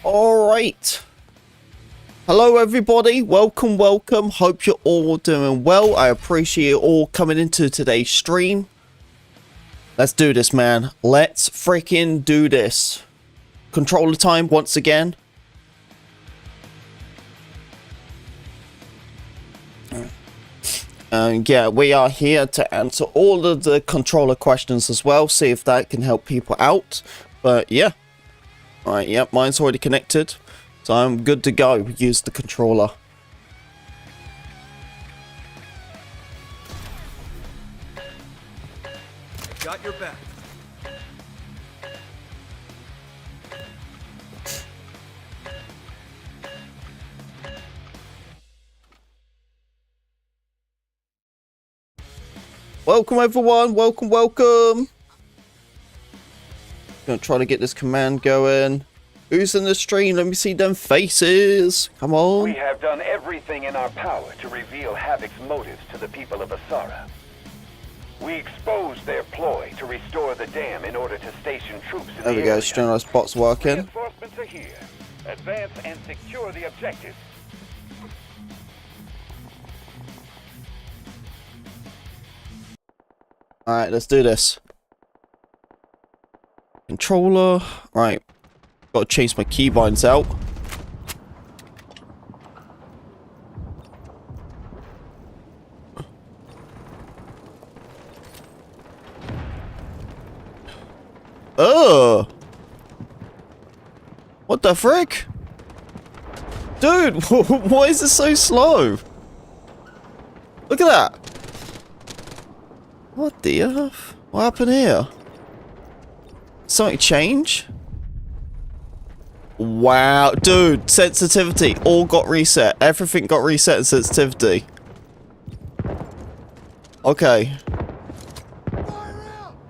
Alright. Hello everybody, welcome. Hope you're all doing well. I appreciate you all coming into today's stream. Let's do this, man. Let's freaking do this. Controller time once again. Yeah, we are here to answer all of the controller questions as well. See if that can help people out. But yeah. Alright, yep, mine's already connected. So I'm good to go. Use the controller. Got your back. Welcome everyone, welcome. Gonna try to get this command going. Who's in the stream? Let me see them faces. Come on. We have done everything in our power to reveal Havoc's motives to the people of Asara. We exposed their ploy to restore the dam in order to station troops in There we go, streamline spot's working. Reinforcements are here. Advance and secure the objective. Alright, let's do this. Controller. Right. Gotta change my keybinds out. What the frick? Dude, why is it so slow? Look at that. What the earth? What happened here? Something change? Wow, dude, sensitivity all got reset. Everything got reset in sensitivity. Okay.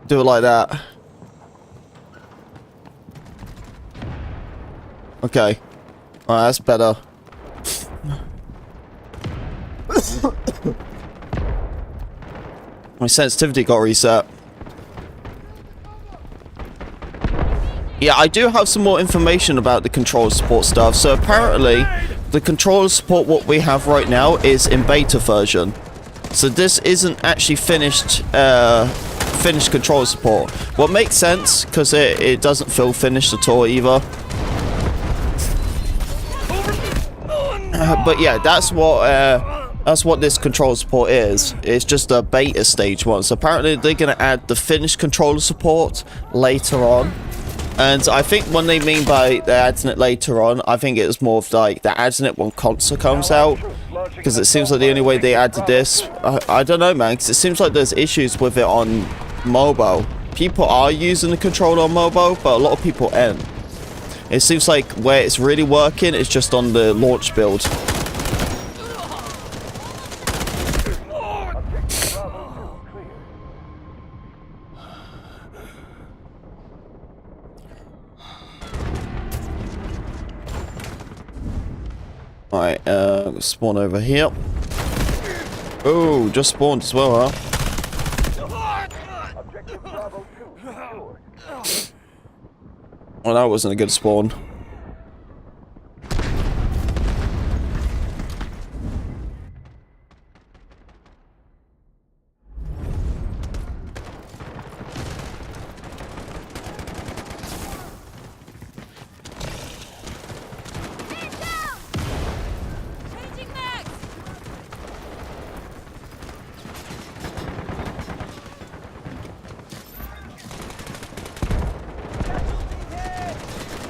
Do it like that. Okay. Alright, that's better. My sensitivity got reset. Yeah, I do have some more information about the controller support stuff. So apparently, the controller support what we have right now is in beta version. So this isn't actually finished controller support. What makes sense, because it doesn't feel finished at all either. But yeah, that's what this controller support is. It's just a beta stage one. So apparently they're going to add the finished controller support later on. And I think when they mean by they're adding it later on, I think it's more of like they're adding it when console comes out. Because it seems like the only way they added this, I don't know, man, because it seems like there's issues with it on mobile. People are using the controller on mobile, but a lot of people ain't. It seems like where it's really working is just on the launch build. Alright, spawn over here. Oh, just spawned as well, huh? Well, that wasn't a good spawn.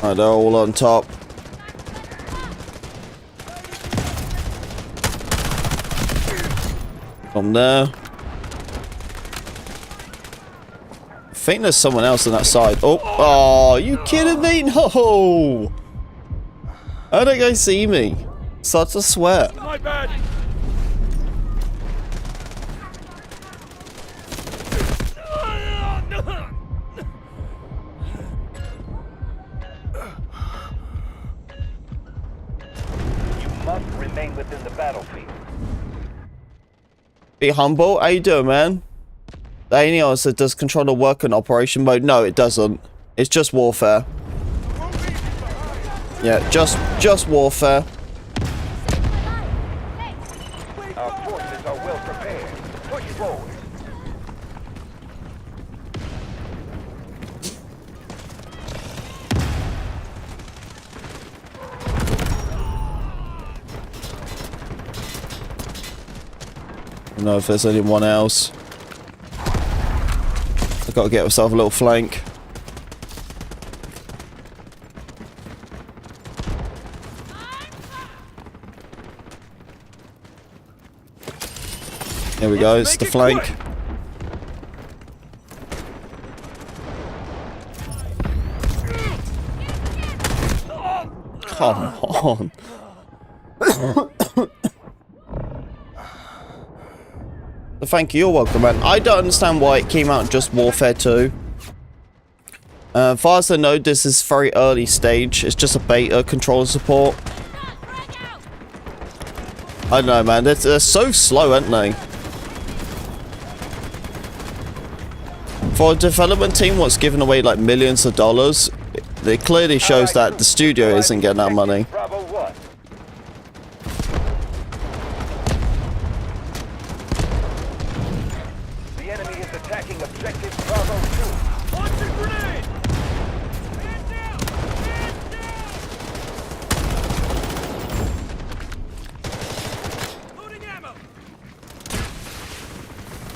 Alright, they're all on top. From there. I think there's someone else on that side. Oh, you kidding me? No! How did they see me? Such a sweat. My bad. Remain within the battlefield. Be humble. How you doing, man? Any answer, does controller work in operation mode? No, it doesn't. It's just warfare. Yeah, just warfare. Our forces are well prepared. Push forward. I don't know if there's anyone else. I've got to get myself a little flank. There we go, it's the flank. Come on. Thank you, you're welcome, man. I don't understand why it came out just Warfare 2. As far as I know, this is very early stage. It's just a beta controller support. I don't know, man. They're so slow, aren't they? For a development team what's giving away like millions of dollars, it clearly shows that the studio isn't getting that money. The enemy is attacking objective Bravo 2. Launch a grenade! Man down! Man down! Loading ammo!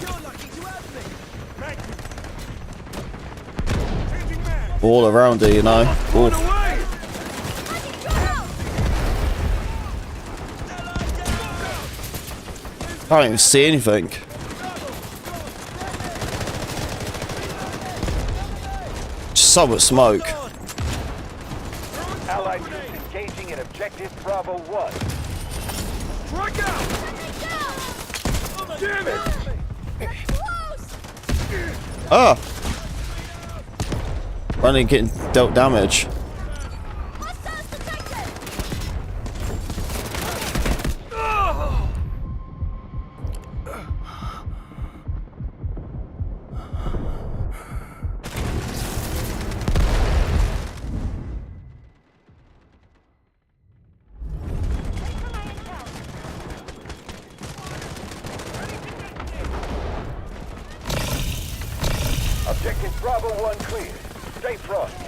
You're lucky to have me! Thank you! All around it, you know. Oof. I can't even see anything. Just so much smoke. Allied troops engaging in objective Bravo 1. Strike out! Damn it! Ah! Running, getting dealt damage. Objective Bravo 1 clear. Stay frosty.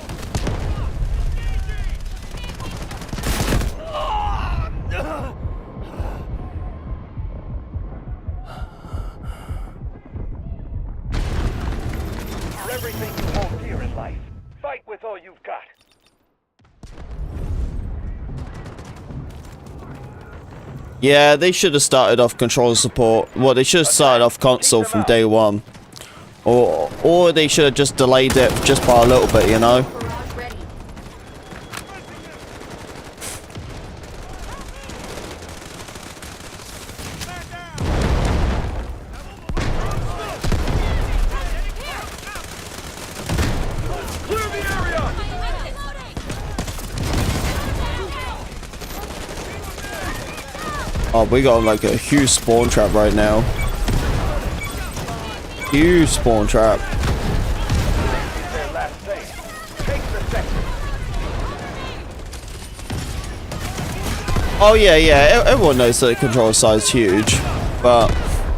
For everything you hold dear in life, fight with all you've got. Yeah, they should have started off controller support. Well, they should have started off console from day one. Or they should have just delayed it just by a little bit, you know? Oh, we got like a huge spawn trap right now. Huge spawn trap. Oh yeah, everyone knows that the controller size is huge, but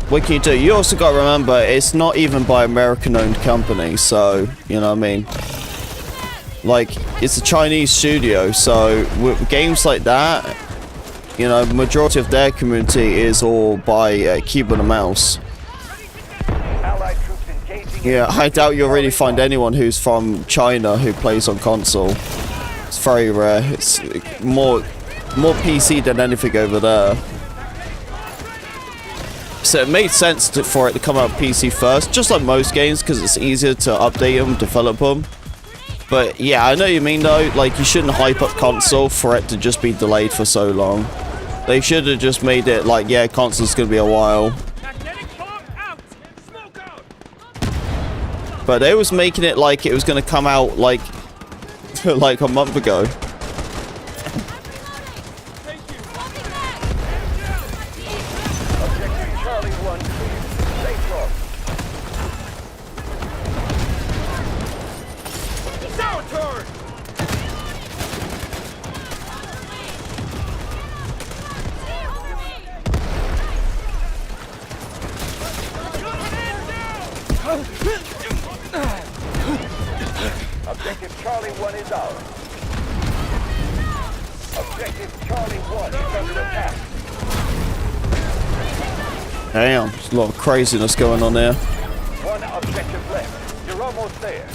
what can you do? You also got to remember it's not even by American-owned company, so you know what I mean. Like it's a Chinese studio, so with games like that, you know, majority of their community is all by keyboard and mouse. Yeah, I doubt you'll really find anyone who's from China who plays on console. It's very rare. It's more PC than anything over there. So it made sense for it to come out PC first, just like most games, because it's easier to update them, develop them. But yeah, I know what you mean though. Like you shouldn't hype up console for it to just be delayed for so long. They should have just made it like, yeah, console's gonna be a while. But they was making it like it was gonna come out like like a month ago. Charlie 1 is ours. Objective Charlie 1 is under attack. Damn, there's a lot of craziness going on there. One objective left. You're almost there.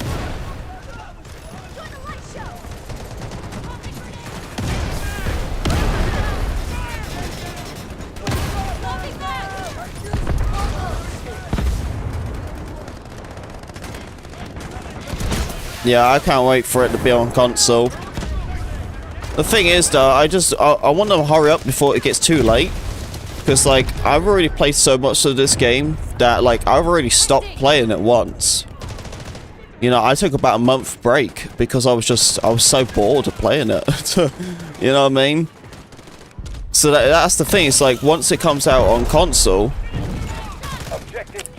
Yeah, I can't wait for it to be on console. The thing is, though, I want to hurry up before it gets too late. Because, like, I've already played so much of this game that, like, I've already stopped playing it once. You know, I took about a month break because I was so bored of playing it. You know what I mean? So that's the thing. It's like, once it comes out on console,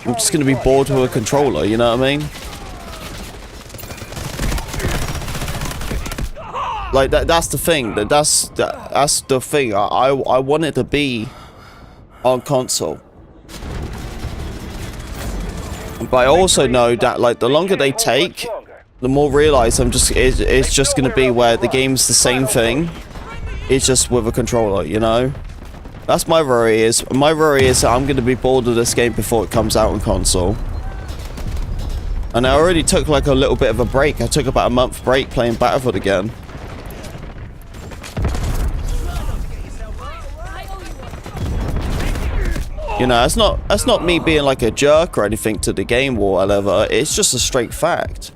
I'm just going to be bored with a controller, you know what I mean? Like, that's the thing. That's the thing. I want it to be on console. But I also know that, like, the longer they take, the more realize it's just going to be where the game's the same thing. It's just with a controller, you know? That's my worry is. My worry is that I'm going to be bored of this game before it comes out on console. And I already took, like, a little bit of a break. I took about a month break playing Battlefield again. You know, that's not me being like a jerk or anything to the game or whatever. It's just a straight fact.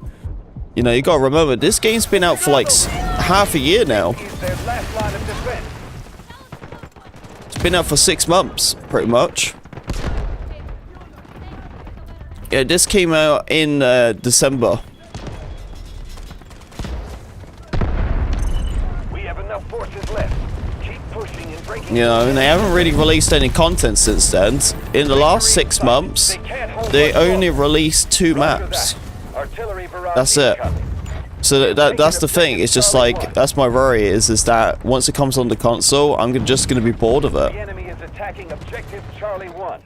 You know, you gotta remember, this game's been out for like half a year now. It's been out for 6 months, pretty much. Yeah, this came out in December. We have enough forces left. You know, and they haven't really released any content since then. In the last 6 months, they only released 2 maps. That's it. So that's the thing. It's just like, that's my worry is that once it comes on the console, I'm just going to be bored of it. The enemy is attacking objective Charlie 1.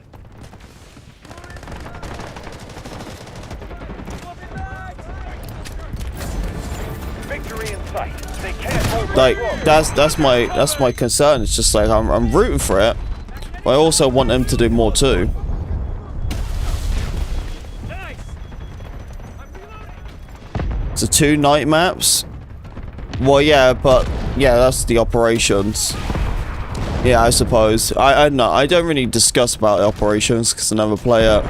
Victory in sight. They can't hold Like, that's my concern. It's just like I'm rooting for it, but I also want them to do more too. So 2 night maps. Well, yeah, but yeah, that's the operations. Yeah, I suppose. I don't know. I don't really discuss about the operations because I never play it.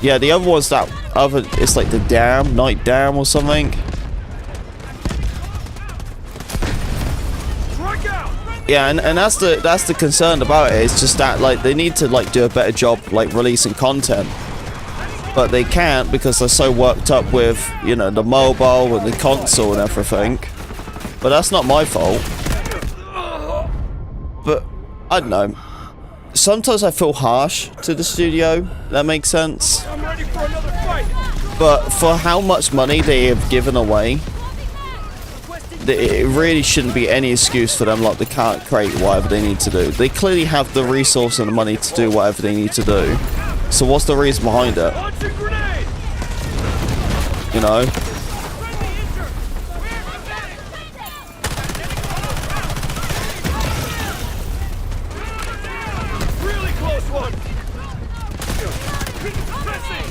Yeah, the other one's that other. It's like the dam, night dam or something. Yeah, and that's the concern about it. It's just that, like, they need to, like, do a better job, like, releasing content, but they can't because they're so worked up with, you know, the mobile and the console and everything. But that's not my fault. But I don't know. Sometimes I feel harsh to the studio. That makes sense. I'm ready for another fight. But for how much money they have given away, it really shouldn't be any excuse for them. Like, they can't create whatever they need to do. They clearly have the resource and the money to do whatever they need to do. So what's the reason behind it? You know?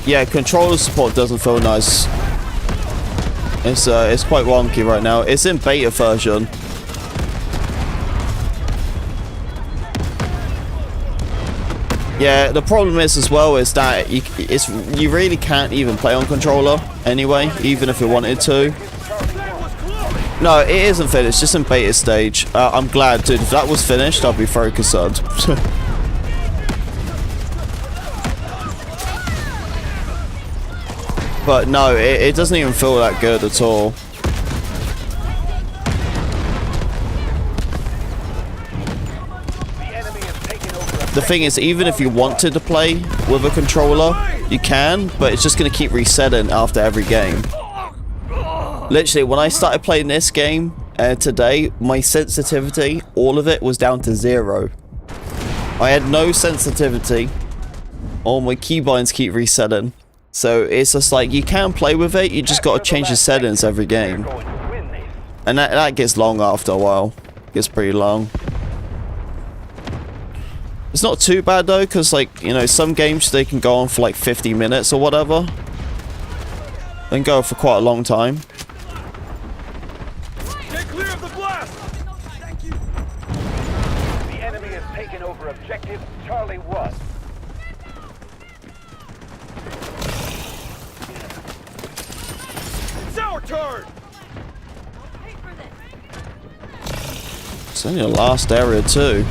Yeah, controller support doesn't feel nice. It's quite wonky right now. It's in beta version. Yeah, the problem is as well is that you really can't even play on controller anyway, even if you wanted to. No, it isn't finished. It's just in beta stage. I'm glad, dude. If that was finished, I'd be very concerned. But no, it doesn't even feel that good at all. The thing is, even if you wanted to play with a controller, you can, but it's just going to keep resetting after every game. Literally, when I started playing this game today, my sensitivity, all of it was down to 0. I had no sensitivity. All my keybinds keep resetting. So it's just like, you can play with it, you just gotta change the settings every game. And that gets long after a while. It gets pretty long. It's not too bad though, because like, you know, some games they can go on for like 50 minutes or whatever. They can go for quite a long time. Get clear of the blast! Thank you. The enemy has taken over objective Charlie 1. It's our turn! It's only the last area too.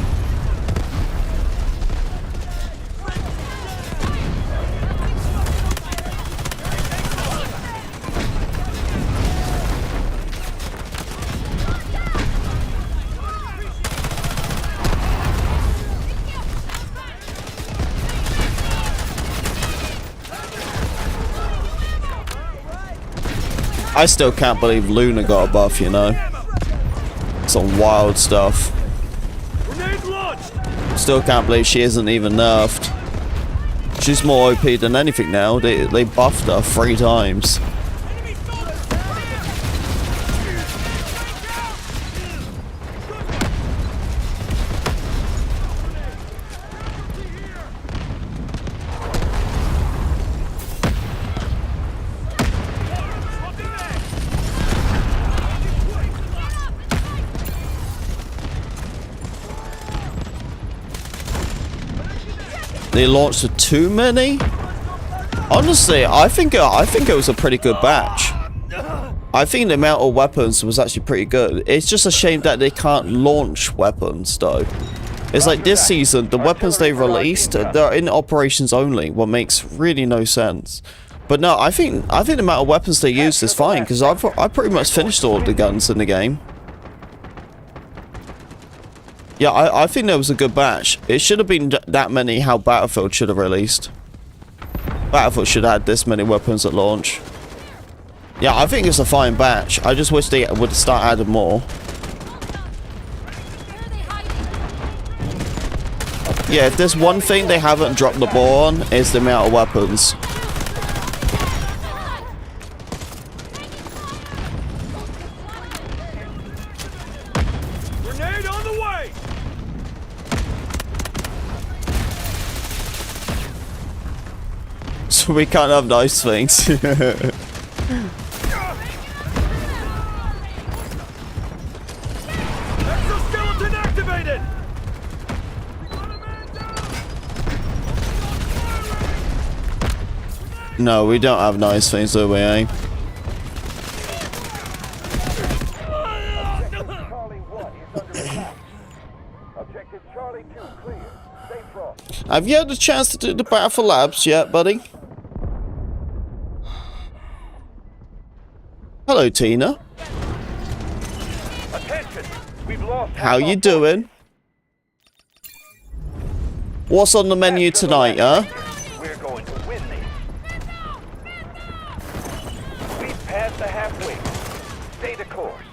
I still can't believe Luna got a buff, you know. Some wild stuff. Still can't believe she isn't even nerfed. She's more OP than anything now. They buffed her 3 times. They launched too many? Honestly, I think it was a pretty good batch. I think the amount of weapons was actually pretty good. It's just a shame that they can't launch weapons though. It's like this season, the weapons they released, they're in operations only, what makes really no sense. But no, I think the amount of weapons they used is fine, because I pretty much finished all of the guns in the game. Yeah, I think that was a good batch. It should have been that many how Battlefield should have released. Battlefield should have had this many weapons at launch. Yeah, I think it's a fine batch. I just wish they would start adding more. Yeah, if there's one thing they haven't dropped the ball on, it's the amount of weapons. Grenade on the way! So we can't have nice things. Exoskeleton activated! No, we don't have nice things, do we, eh? Charlie 1 is under attack. Objective Charlie 2 clear. Stay frost. Have you had a chance to do the Battle for Labs yet, buddy? Hello, Tina. Attention! We've lost. How you doing? What's on the menu tonight, huh? We're going to win this. We've passed the halfway. Stay the course.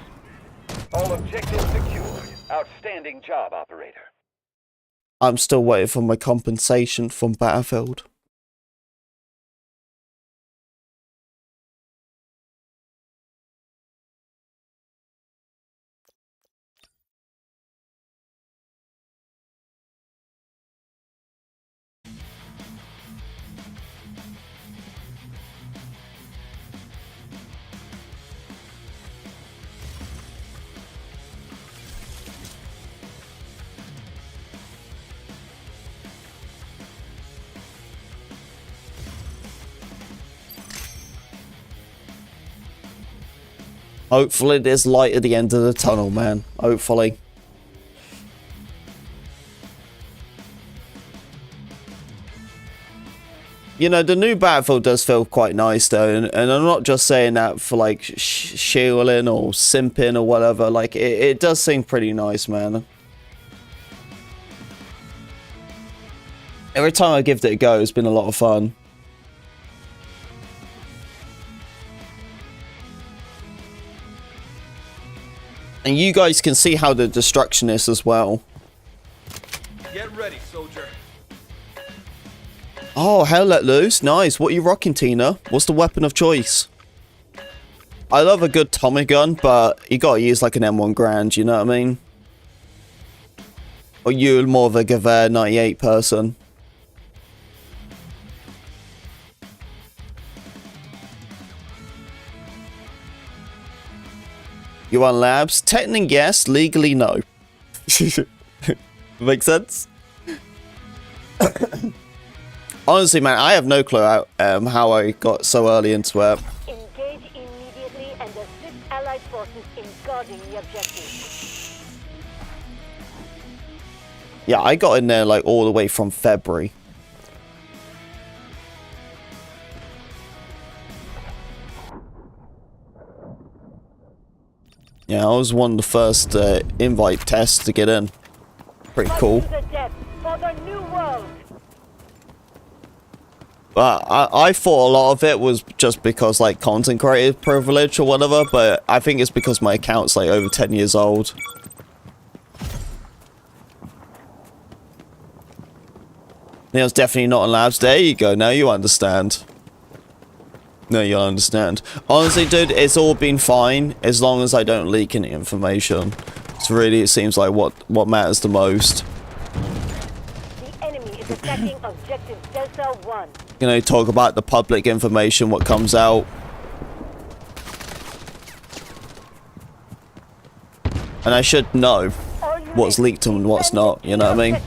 All objectives secured. Outstanding job, operator. I'm still waiting for my compensation from Battlefield. Hopefully there's light at the end of the tunnel, man. Hopefully. You know, the new Battlefield does feel quite nice though, and I'm not just saying that for like shilling or simping or whatever. Like, it does seem pretty nice, man. Every time I give it a go, it's been a lot of fun. And you guys can see how the destruction is as well. Get ready, soldier. Oh, hell let loose. Nice. What are you rocking, Tina? What's the weapon of choice? I love a good Tommy gun, but you gotta use like an M1 Grand, you know what I mean? Or you're more of a Gewehr 98 person. You want labs? Technically yes, legally no. Make sense? Honestly, man, I have no clue how I got so early into it. Engage immediately and assist Allied forces in guarding the objective. Yeah, I got in there like all the way from February. Yeah, I was one of the first invite tests to get in. Pretty cool. For the new world. But I thought a lot of it was just because like content creator privilege or whatever, but I think it's because my account's like over 10 years old. It was definitely not in labs. There you go, now you understand. No, you'll understand. Honestly, dude, it's all been fine as long as I don't leak any information. It's really, it seems like what matters the most. The enemy is attacking objective Delta 1. You know, talk about the public information, what comes out. And I should know what's leaked and what's not, you know what I mean?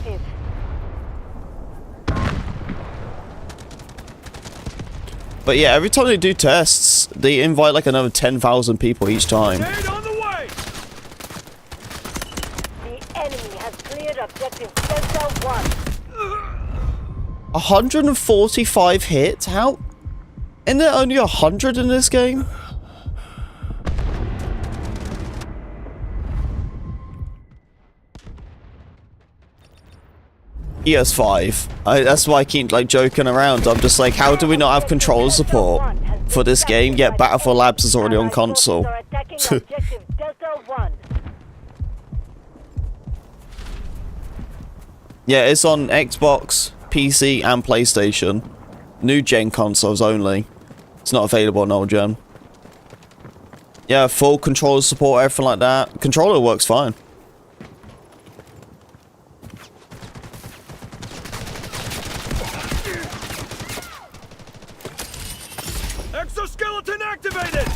But yeah, every time they do tests, they invite like another 10,000 people each time. On the way. The enemy has cleared objective Delta 1. 145 hits? How? Isn't there only 100 in this game? PS5. That's why I keep like joking around. I'm just like, how do we not have controller support for this game? Yet Battlefield Labs is already on console. Yeah, it's on Xbox, PC, and PlayStation. New gen consoles only. It's not available on old gen. Yeah, full controller support, everything like that. Controller works fine. Exoskeleton activated!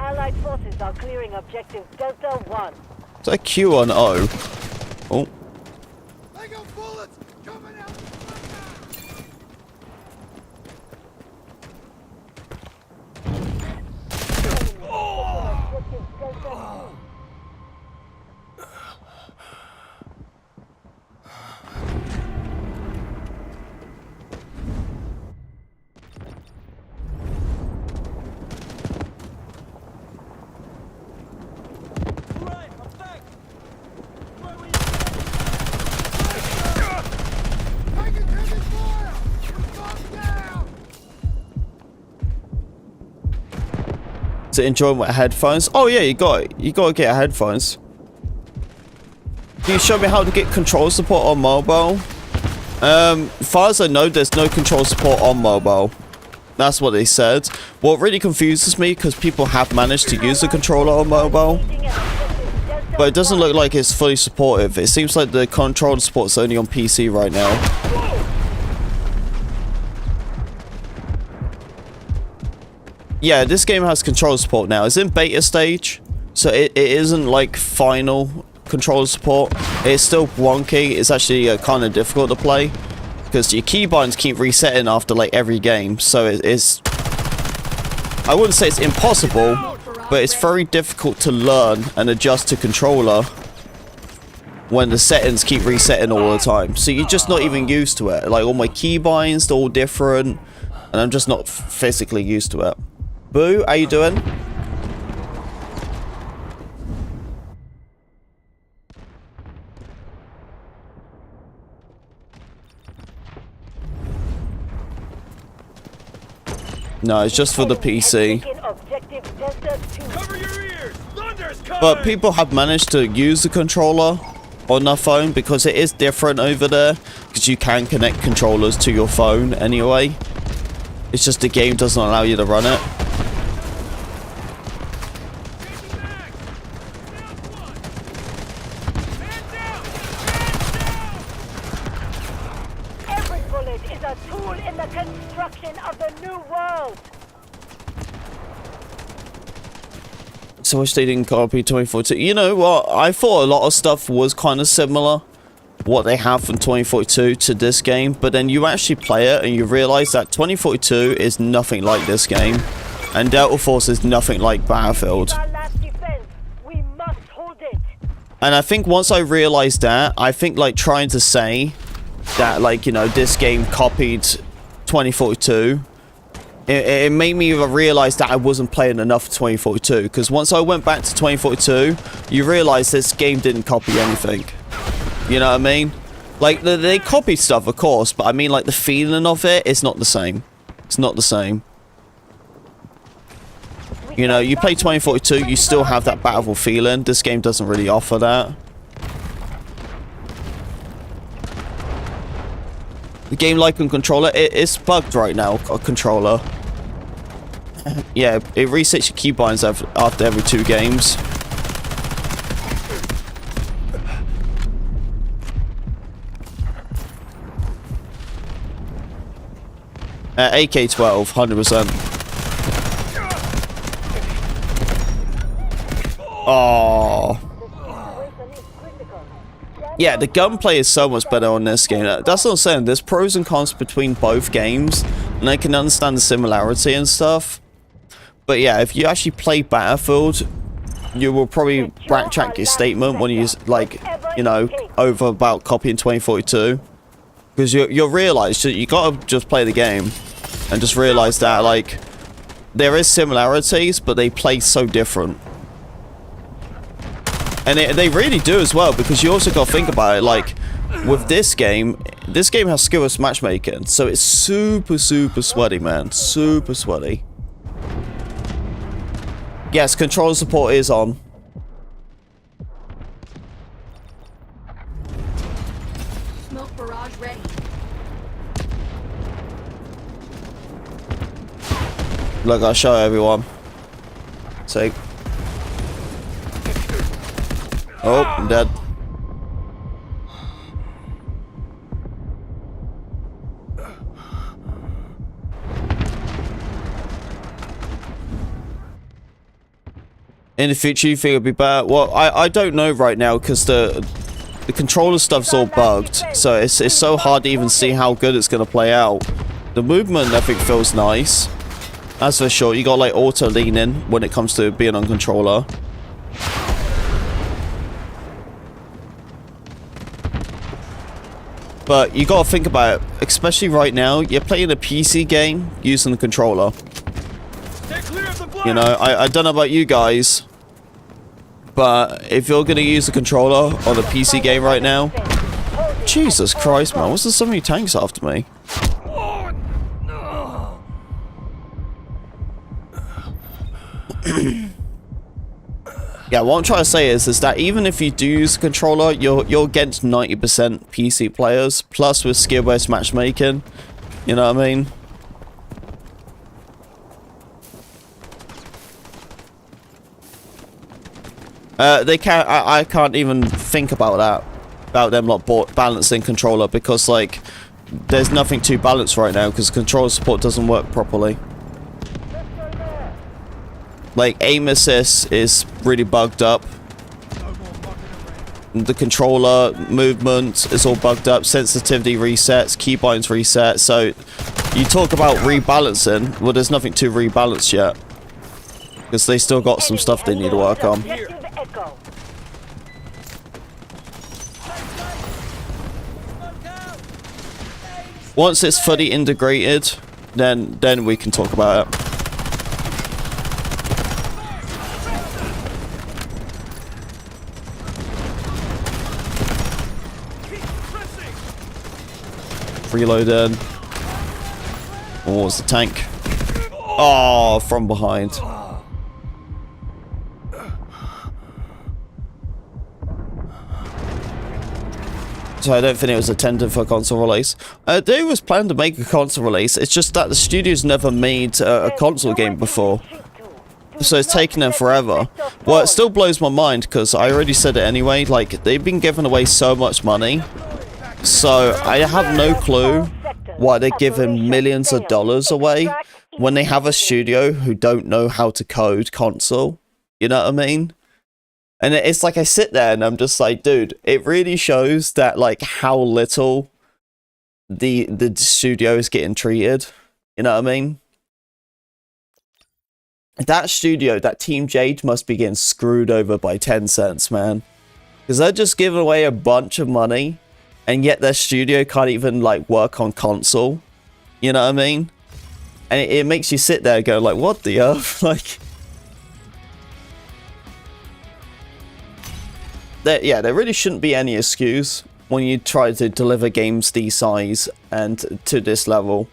Allied forces are clearing objective Delta 1. Is that Q on O? Oh. I got bullets coming out the To enjoy my headphones. Oh yeah, you gotta get headphones. Can you show me how to get control support on mobile? As far as I know, there's no control support on mobile. That's what they said. What really confuses me, because people have managed to use the controller on mobile, but it doesn't look like it's fully supportive. It seems like the controller support's only on PC right now. Yeah, this game has controller support now. It's in beta stage, so it isn't like final controller support. It's still wonky. It's actually kind of difficult to play because your keybinds keep resetting after like every game. So it's I wouldn't say it's impossible, but it's very difficult to learn and adjust to controller when the settings keep resetting all the time. So you're just not even used to it. Like all my keybinds, they're all different, and I'm just not physically used to it. Boo, how you doing? No, it's just for the PC. Cover your ears! Thunder's coming! But people have managed to use the controller on their phone because it is different over there. Because you can connect controllers to your phone anyway. It's just the game doesn't allow you to run it. Every bullet is a tool in the construction of the new world. So much they didn't copy 2042. You know what? I thought a lot of stuff was kind of similar. What they have from 2042 to this game. But then you actually play it and you realize that 2042 is nothing like this game. And Delta Force is nothing like Battlefield. Our last defense. We must hold it. And I think once I realized that, I think like trying to say that like, you know, this game copied 2042, it made me realize that I wasn't playing enough 2042. Because once I went back to 2042, you realize this game didn't copy anything. You know what I mean? Like, they copied stuff, of course, but I mean, like, the feeling of it is not the same. It's not the same. You know, you play 2042, you still have that Battlefield feeling. This game doesn't really offer that. The game like on controller, it's bugged right now, a controller. Yeah, it resets your keybinds after every 2 games. AK-12, 100%. Oh. Yeah, the gunplay is so much better on this game. That's what I'm saying. There's pros and cons between both games, and I can understand the similarity and stuff. But yeah, if you actually play Battlefield, you will probably backtrack your statement when you, like, you know, over about copying 2042. Because you'll realize you gotta just play the game and just realize that, like, there is similarities, but they play so different. And they really do as well, because you also gotta think about it, like, with this game has skillless matchmaking, so it's super, super sweaty, man. Super sweaty. Yes, controller support is on. Smoke barrage ready. Look, I'll show everyone. See. Oh, I'm dead. In the future, you think it'll be better? Well, I don't know right now, because the controller stuff's all bugged, so it's so hard to even see how good it's gonna play out. The movement, I think, feels nice. That's for sure. You got like auto lean in when it comes to being on controller. But you gotta think about it, especially right now, you're playing a PC game using the controller. You know, I don't know about you guys, but if you're gonna use the controller on a PC game right now, Jesus Christ, man, what's there so many tanks after me? Yeah, what I'm trying to say is that even if you do use a controller, you're against 90% PC players, plus with skill-based matchmaking. You know what I mean? They can't. I can't even think about that, about them not balancing controller, because like there's nothing to balance right now because controller support doesn't work properly. Like, aim assist is really bugged up. The controller movement is all bugged up. Sensitivity resets, keybinds reset. So, you talk about rebalancing. Well, there's nothing to rebalance yet. Because they still got some stuff they need to work on. Once it's fully integrated, then we can talk about it. Reloaded. Oh, it's the tank. Oh, from behind. So I don't think it was intended for a console release. They was planned to make a console release. It's just that the studio's never made a console game before. So it's taken them forever. Well, it still blows my mind because I already said it anyway. Like, they've been giving away so much money. So I have no clue why they're giving millions of dollars away when they have a studio who don't know how to code console. You know what I mean? And it's like I sit there and I'm just like, dude, it really shows that like how little the studio is getting treated. You know what I mean? That studio, that Team Jade must be getting screwed over by Tencent, man. Because they're just giving away a bunch of money, and yet their studio can't even, like, work on console. You know what I mean? And it makes you sit there and go, like, what the earth? Like... yeah, there really shouldn't be any excuse when you try to deliver games this size and to this level.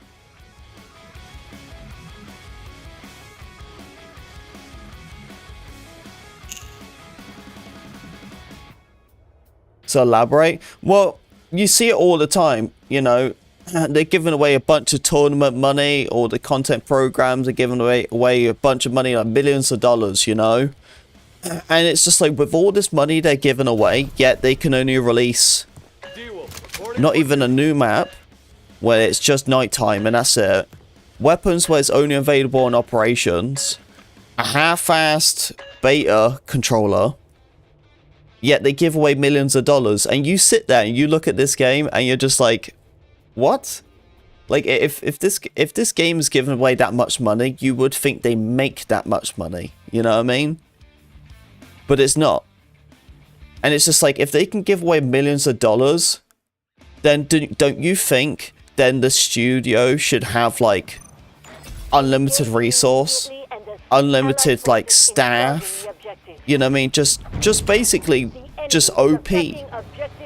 To elaborate, well, you see it all the time, you know. They're giving away a bunch of tournament money, or the content programs are giving away a bunch of money, like millions of dollars, you know. And it's just like, with all this money they're giving away, yet they can only release not even a new map where it's just nighttime and that's it. Weapons where it's only available in operations, a half-assed beta controller. Yet they give away millions of dollars, and you sit there and you look at this game and you're just like, what? Like, if this game is giving away that much money, you would think they make that much money. You know what I mean? But it's not. And it's just like, if they can give away millions of dollars, then don't you think then the studio should have like unlimited resource, unlimited like staff? You know what I mean? Just basically, just OP.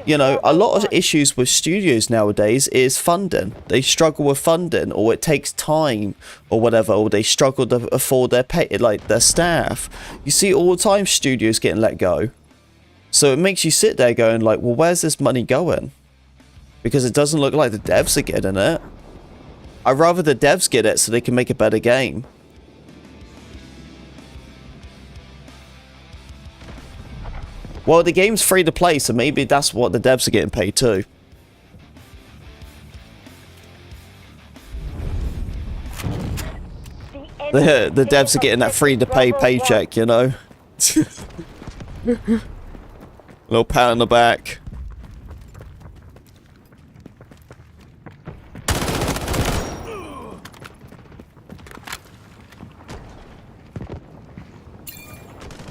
You know, a lot of issues with studios nowadays is funding. They struggle with funding, or it takes time, or whatever, or they struggle to afford their pay, like their staff. You see all the time studios getting let go. So it makes you sit there going like, well, where's this money going? Because it doesn't look like the devs are getting it. I'd rather the devs get it so they can make a better game. Well, the game's free to play, so maybe that's what the devs are getting paid too. The devs are getting that free to play paycheck, you know? Little pat on the back.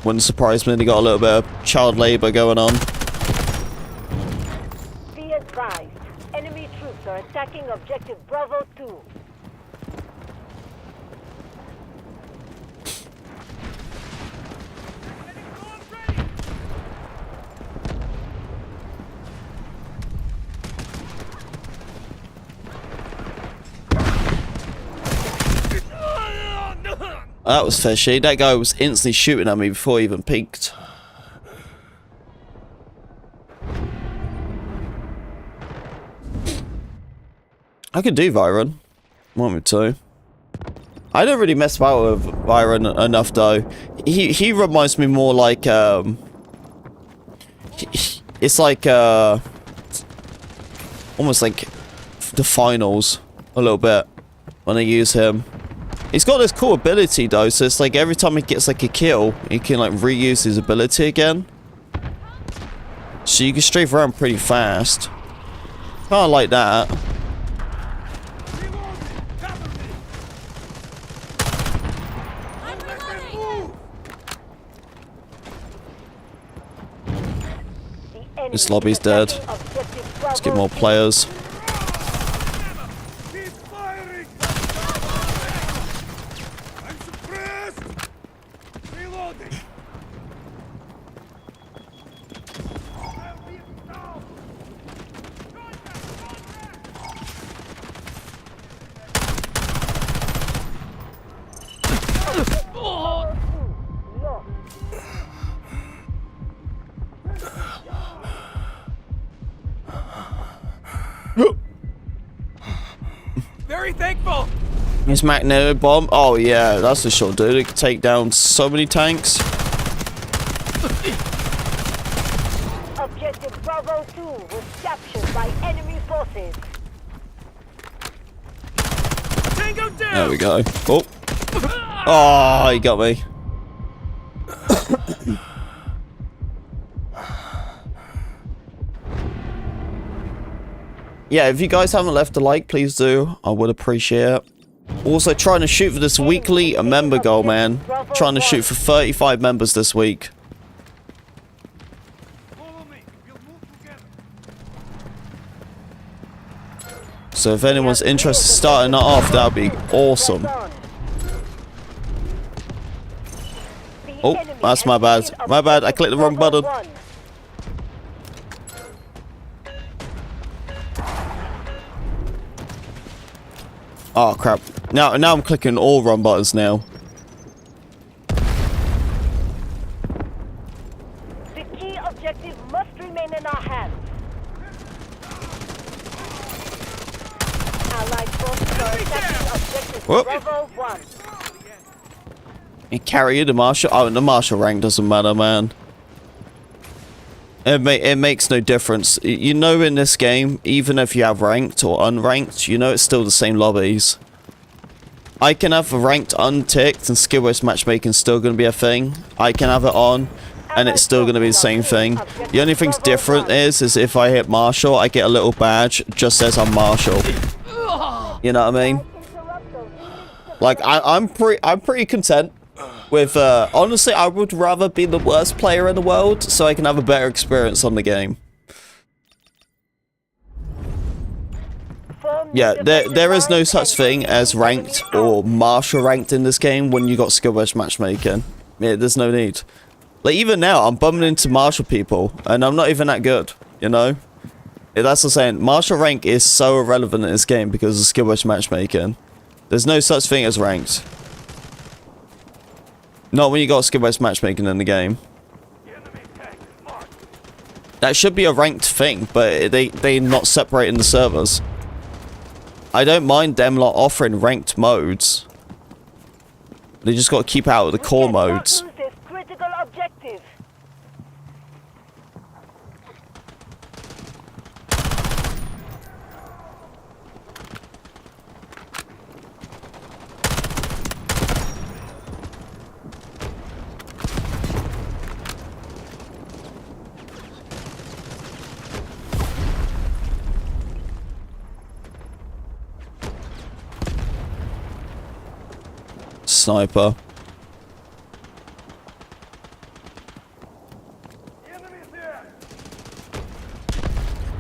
Wouldn't surprise me, they got a little bit of child labor going on. Be advised, enemy troops are attacking objective Bravo 2. That was fishy. That guy was instantly shooting at me before he even peeked. I could do Viren. Want me to. I don't really mess about with Viren enough though. He reminds me more like it's like almost like the finals a little bit when I use him. He's got this cool ability though, so it's like every time he gets like a kill, he can like reuse his ability again. So you can strafe around pretty fast. Kinda like that. This lobby's dead. Let's get more players. His magnetic bomb. Oh yeah, that's for sure, dude. It can take down so many tanks. Objective Bravo 2 was captured by enemy forces. Tango down. There we go. Oh. Oh, he got me. Yeah, if you guys haven't left a like, please do. I would appreciate it. Also, trying to shoot for this weekly member goal, man. Trying to shoot for 35 members this week. Follow me. We'll move together. So if anyone's interested in starting that off, that would be awesome. Oh, that's my bad. My bad, I clicked the wrong button. Oh crap. Now I'm clicking all run buttons now. The key objective must remain in our hands. Allied forces are attacking objective Whoop. Bravo 1. You carry the marshal. Oh, the marshal rank doesn't matter, man. It makes no difference. You know, in this game, even if you have ranked or unranked, you know it's still the same lobbies. I can have ranked unticked and skill-based matchmaking still going to be a thing. I can have it on and it's still going to be the same thing. The only thing's different is if I hit Marshal, I get a little badge just says I'm Marshal. You know what I mean? Like I'm pretty content with honestly, I would rather be the worst player in the world so I can have a better experience on the game. Yeah, there is no such thing as ranked or marshal ranked in this game when you got skill-based matchmaking. Yeah, there's no need. Like, even now, I'm bumming into marshal people, and I'm not even that good, you know? Yeah, that's the saying. Marshal rank is so irrelevant in this game because of skill-based matchmaking. There's no such thing as ranked. Not when you got skill-based matchmaking in the game. That should be a ranked thing, but they're not separating the servers. I don't mind them lot offering ranked modes. They just got to keep out of the core modes. Critical objective. Sniper.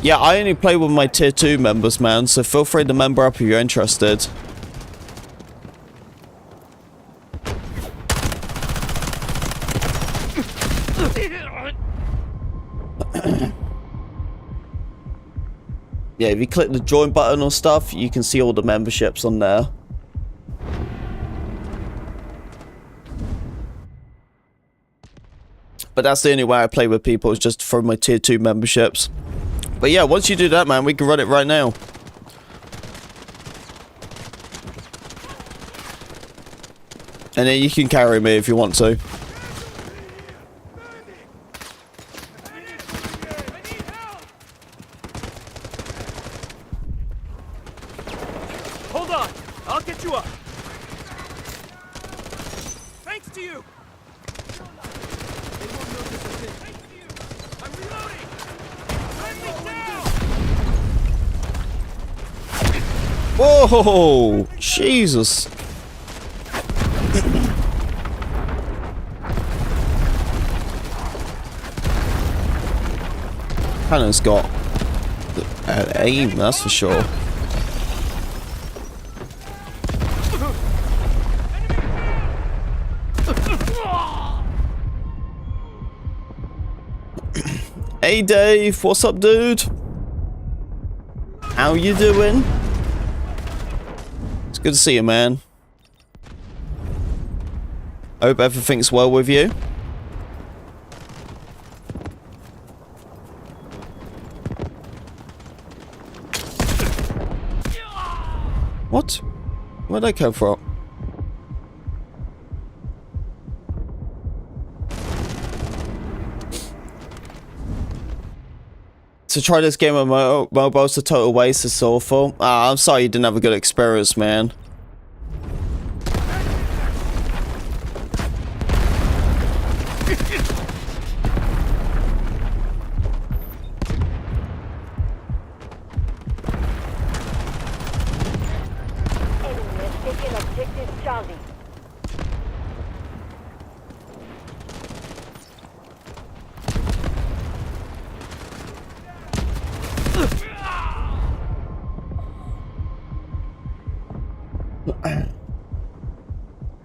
Yeah, I only play with my tier 2 members, man, so feel free to member up if you're interested. Yeah, if you click the join button or stuff, you can see all the memberships on there. But that's the only way I play with people, is just for my tier 2 memberships. But yeah, once you do that, man, we can run it right now. And then you can carry me if you want to. Hold on. I'll get you up. Thanks to you. Whoa! Jesus! Cannon's got aim, that's for sure. Hey Dave, what's up, dude? How you doing? It's good to see you, man. Hope everything's well with you. What? Where'd they come from? To try this game on mobile's a total waste. It's awful. Ah, I'm sorry you didn't have a good experience, man. Enemy has taken objective Charlie.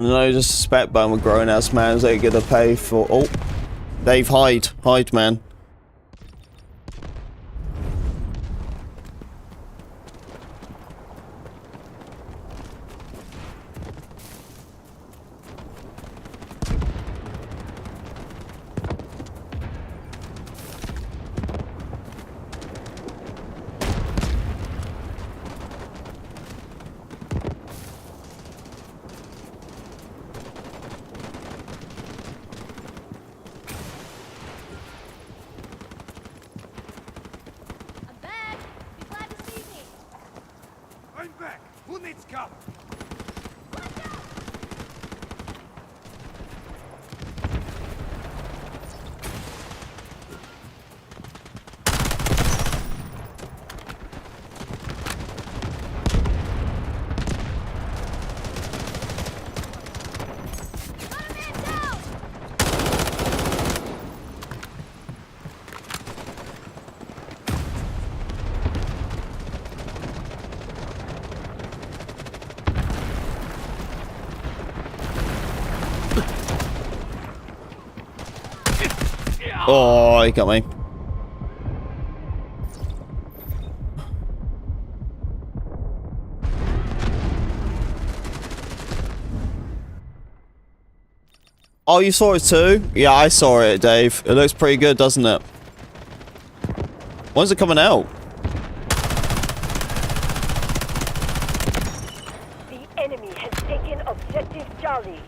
No disrespect, but I'm a grown ass man. They gonna pay for. Oh, Dave, hide, man. I'm back. Be glad to see me. I'm back. Who needs cover? Got a man down. Oh, he got me. Oh, you saw it too? Yeah, I saw it, Dave. It looks pretty good, doesn't it? When's it coming out? The enemy has taken objective Charlie.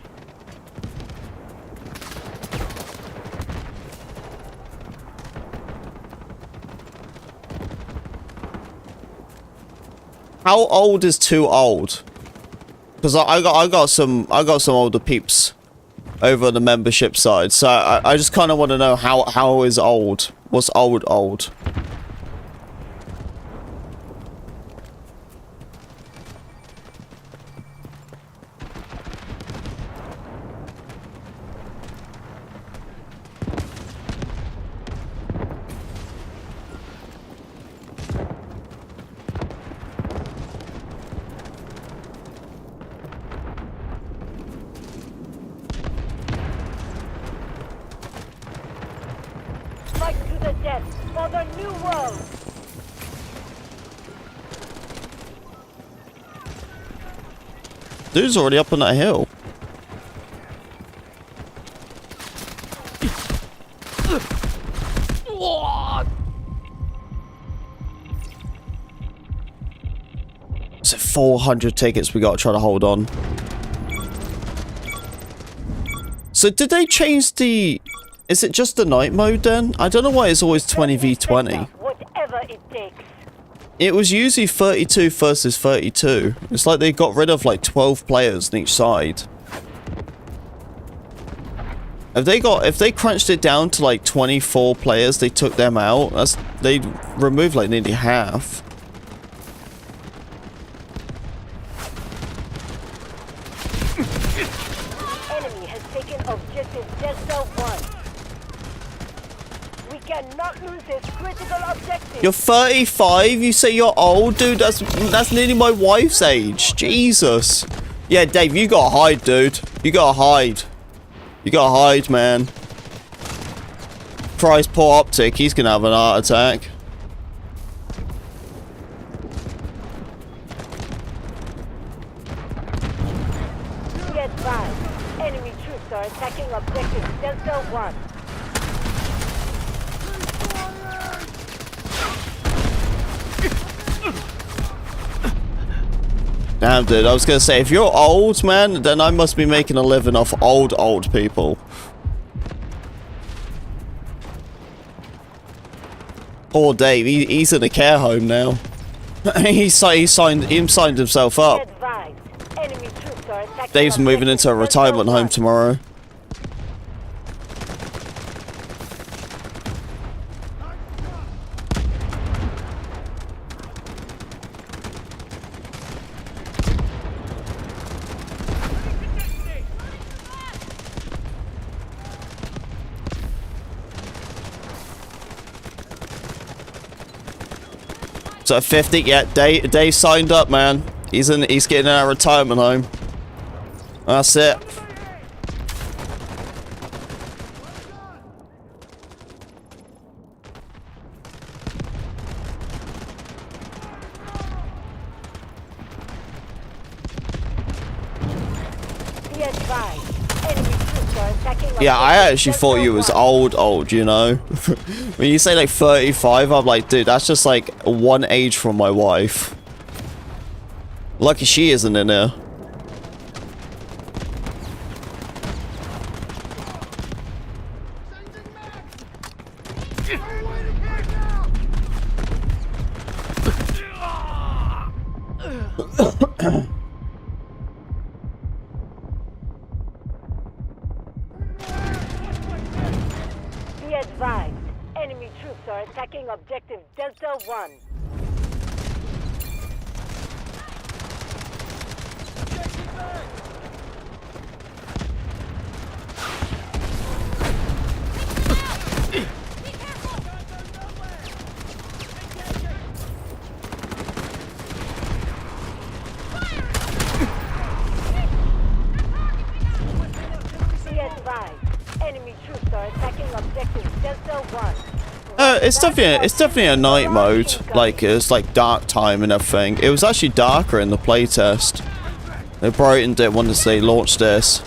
How old is too old? Because I got some older peeps over on the membership side, so I just kind of want to know how is old? What's old? Fight to the death for the new world. Dude's already up on that hill. So 400 tickets we gotta try to hold on. So did they change the... Is it just the night mode then? I don't know why it's always 20v20. Whatever it takes. It was usually 32 versus 32. It's like they got rid of like 12 players on each side. If they crunched it down to like 24 players, they took them out. They removed like nearly half. Enemy has taken objective Delta 1. We cannot lose this critical objective. You're 35? You say you're old? Dude, that's nearly my wife's age. Jesus. Yeah, Dave, you gotta hide, dude. You gotta hide. You gotta hide, man. Christ, poor Optic. He's gonna have an heart attack. Be advised. Enemy troops are attacking objective Delta 1. Damn, dude. I was gonna say, if you're old, man, then I must be making a living off old people. Poor Dave. He's in a care home now. he signed himself up. Advised. Enemy troops are attacking Dave's moving into a retirement home tomorrow. So 50, yeah, Dave signed up, man. He's getting in our retirement home. That's it. Be advised. Enemy troops are attacking Yeah, I objective actually thought you was Delta old, you know? When you say like 35, I'm like, dude, that's just like one age from my wife. Lucky she isn't in there. Be advised. Enemy troops are attacking objective Delta 1. Be advised. Enemy troops are attacking objective Delta 1. It's definitely a night mode. Like, it's like dark time and everything. It was actually darker in the playtest. They brightened it once they launched this.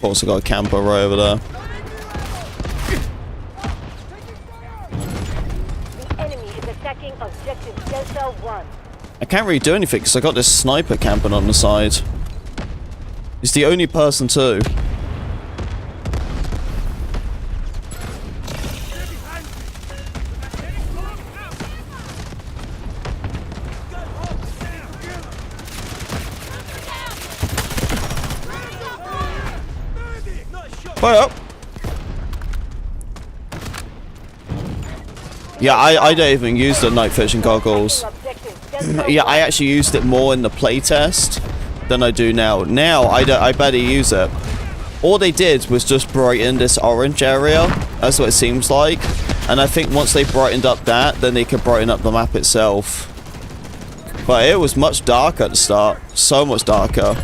Also got a camper right over there. The enemy is attacking objective Delta 1. I can't really do anything because I got this sniper camping on the side. He's the only person too. Fire up. Yeah, I don't even use the night vision goggles. Yeah, I actually used it more in the playtest than I do now. Now, I better use it. All they did was just brighten this orange area. That's what it seems like. And I think once they brightened up that, then they could brighten up the map itself. But it was much darker at the start. So much darker.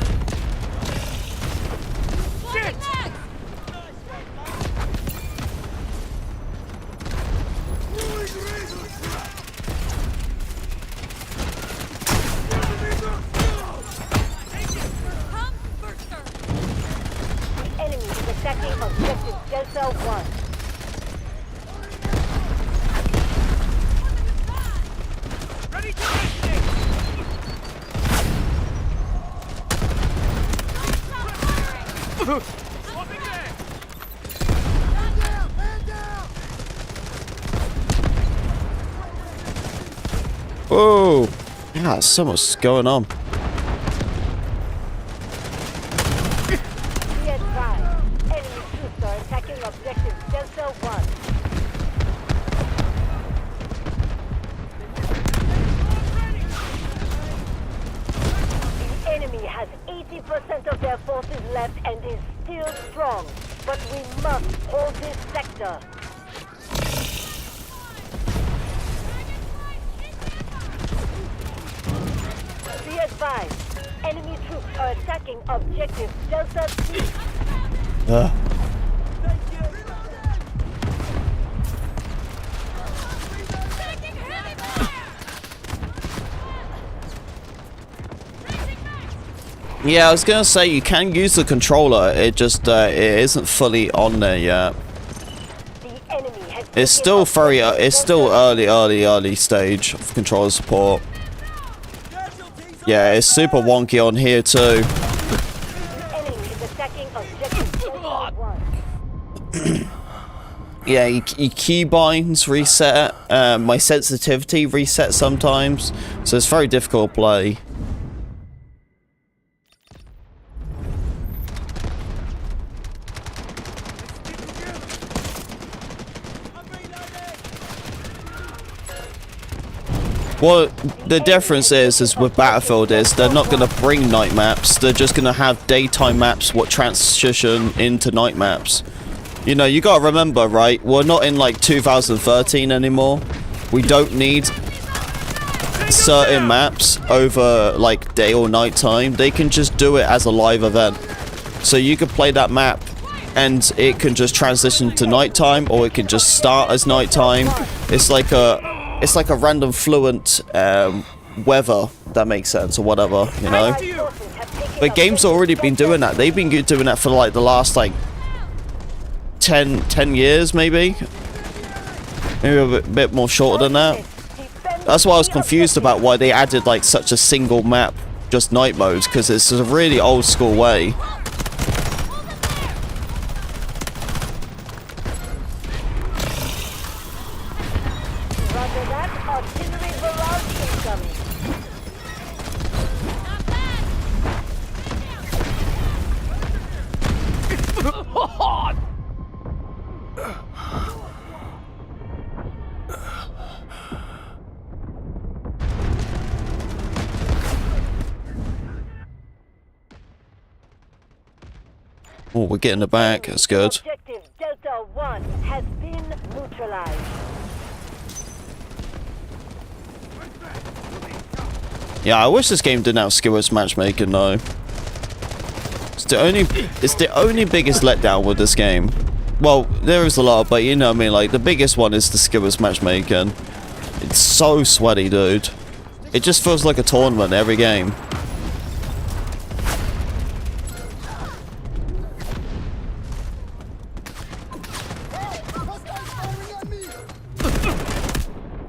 Whoa! Yeah, so much going on. Be advised. Enemy troops are attacking objective Delta 1. The enemy has 80% of their forces left and is still strong. But we must hold this sector. Be advised. Enemy troops are attacking objective Delta 2. Yeah, I was gonna say you can use the controller. It just it isn't fully on there yet. The enemy has It's still very, it's still early stage of controller support. Yeah, it's super wonky on here too. Enemy is attacking objective Delta 1. Yeah, your keybinds reset, my sensitivity reset sometimes, so it's very difficult to play. Well, the difference is with Battlefield is they're not going to bring night maps, they're just going to have daytime maps what transition into night maps. You know, you gotta remember, right, we're not in like 2013 anymore. We don't need certain maps over like day or night time. They can just do it as a live event. So you could play that map and it can just transition to nighttime, or it can just start as nighttime. It's like a random fluent weather, that makes sense, or whatever, you know. But games have already been doing that. They've been doing that for like the last like 10 years, maybe a bit more shorter than that. That's why I was confused about why they added like such a single map, just night modes, because it's a really old school way. Roger that, artillery barrage incoming. Oh, we're getting it back. That's good. Objective Delta 1 has been neutralized. Yeah, I wish this game didn't have skillless matchmaking though. It's the only biggest letdown with this game. Well, there is a lot, but you know what I mean, like the biggest one is the skillless matchmaking. It's so sweaty, dude. It just feels like a tournament every game.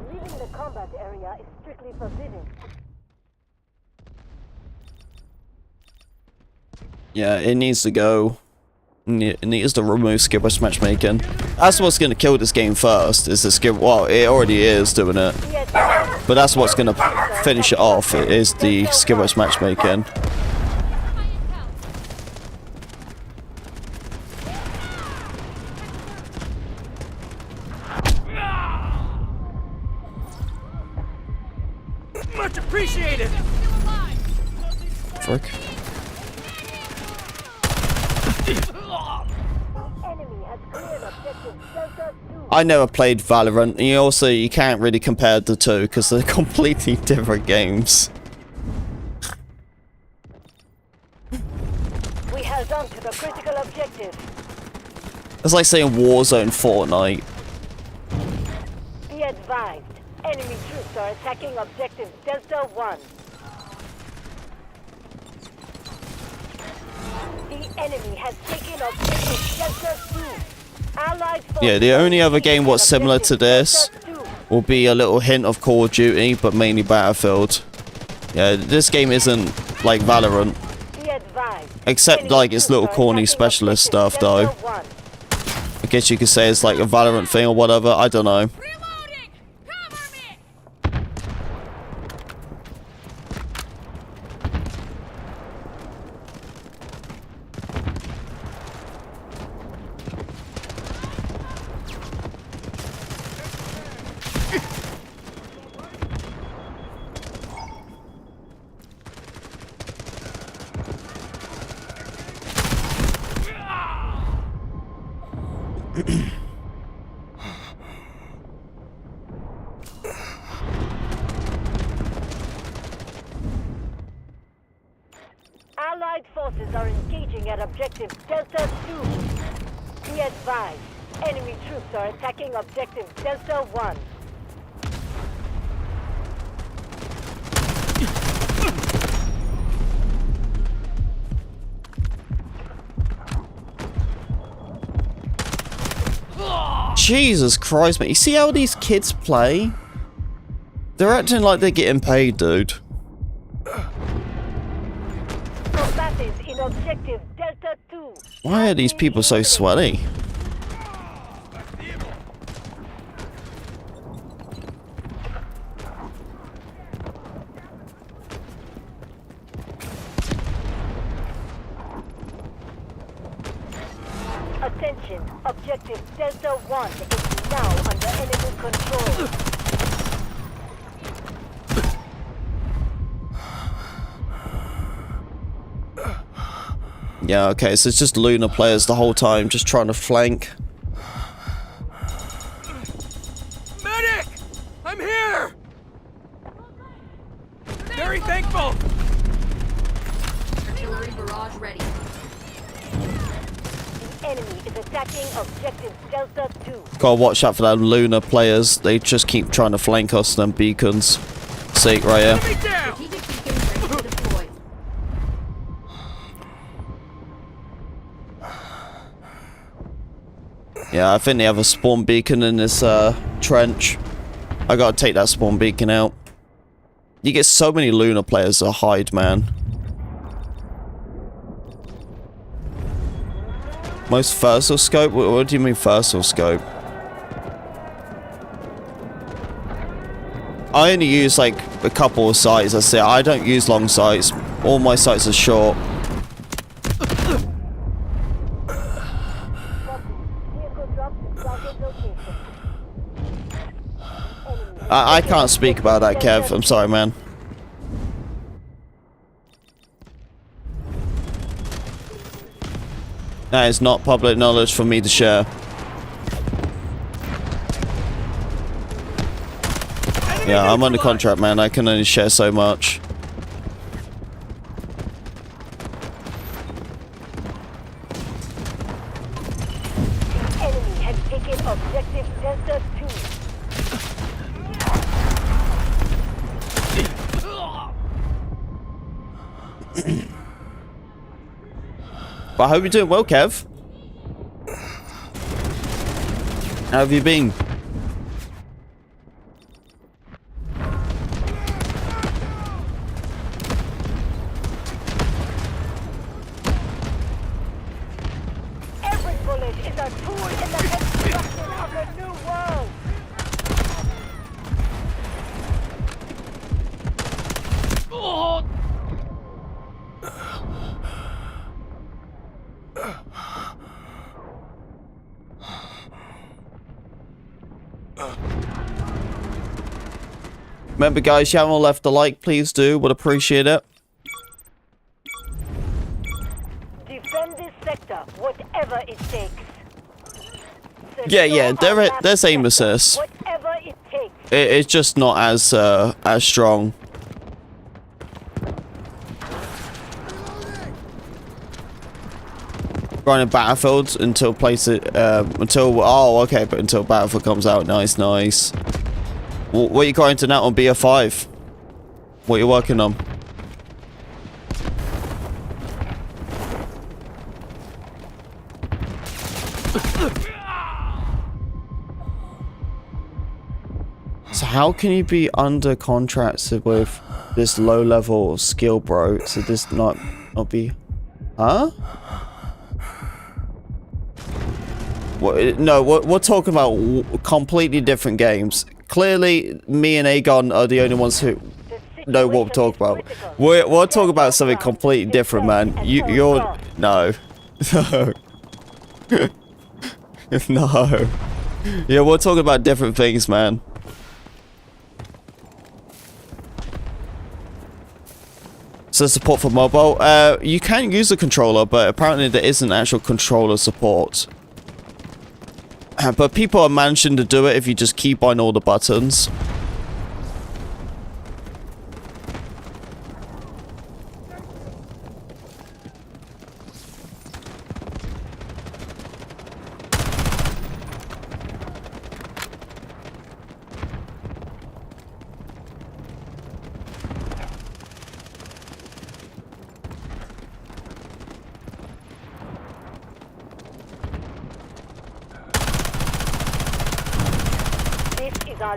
Leaving the combat area is strictly forbidden. Yeah, it needs to go. It needs to remove skillless matchmaking. That's what's going to kill this game first, is the skill. Well, it already is doing it. But that's what's going to finish it off, is the skillless matchmaking. Much appreciated. Frick. Enemy has cleared objective Delta 2. I never played Valorant, and you can't really compare the two because they're completely different games. We held on to the critical objective. It's like saying Warzone Fortnite. Be advised, enemy troops are attacking objective Delta 1. The enemy has taken objective Delta 2. Allied Yeah, the only other game what's similar to this will be a little hint of Call of Duty, but mainly Battlefield. Yeah, this game isn't like Valorant. Be advised, Except like its little corny specialist stuff though. I guess you could say it's like a Valorant thing or whatever, I don't know. Reloading! Cover me! Allied forces are engaging at objective Delta 2. Be advised, enemy troops are attacking objective Delta 1. Jesus Christ, man. You see how these kids play? They're acting like they're getting paid, dude. Combatants in objective Delta 2. Why are these people so sweaty? Attention, objective Delta 1 is now under enemy control. Yeah, okay, so it's just Lunar players the whole time, just trying to flank. Medic! I'm here! Very thankful! Artillery barrage ready. The enemy is attacking objective Delta 2. Gotta watch out for them Lunar players. They just keep trying to flank us, them beacons. See, right here. Enemy down! Strategic beacon ready to deploy. Yeah, I think they have a spawn beacon in this trench. I gotta take that spawn beacon out. You get so many Lunar players to hide, man. Most versatile scope? What do you mean versatile scope? I only use like a couple of sights, that's it. I don't use long sights. All my sights are short. Vehicle dropped in target location. I can't speak about that, Kev. I'm sorry, man. That is not public knowledge for me to share. Yeah, I'm under contract, man. I can only share so much. Enemy has taken objective Delta 2. But I hope you're doing well, Kev. How have you been? Every bullet is a tool in the construction of the new world. Remember, guys, you haven't left a like, please do. Would appreciate it. Defend this sector, whatever it takes. Yeah, Secure our there's last aim sector, assist. Whatever it takes. It's just not as strong. Running Battlefield until until Battlefield comes out. Nice, nice. What are you going to now on BF5? What are you working on? So how can you be under contracted with this low level skill, bro? So this not be, huh? What, no, we're talking about completely different games. Clearly, me and Aegon are the only ones who know what we're talking about. We're talking about something completely different, man. You're no, no, no. Yeah, we're talking about different things, man. So support for mobile. You can use a controller, but apparently there isn't actual controller support. But people are managing to do it if you just keep on all the buttons.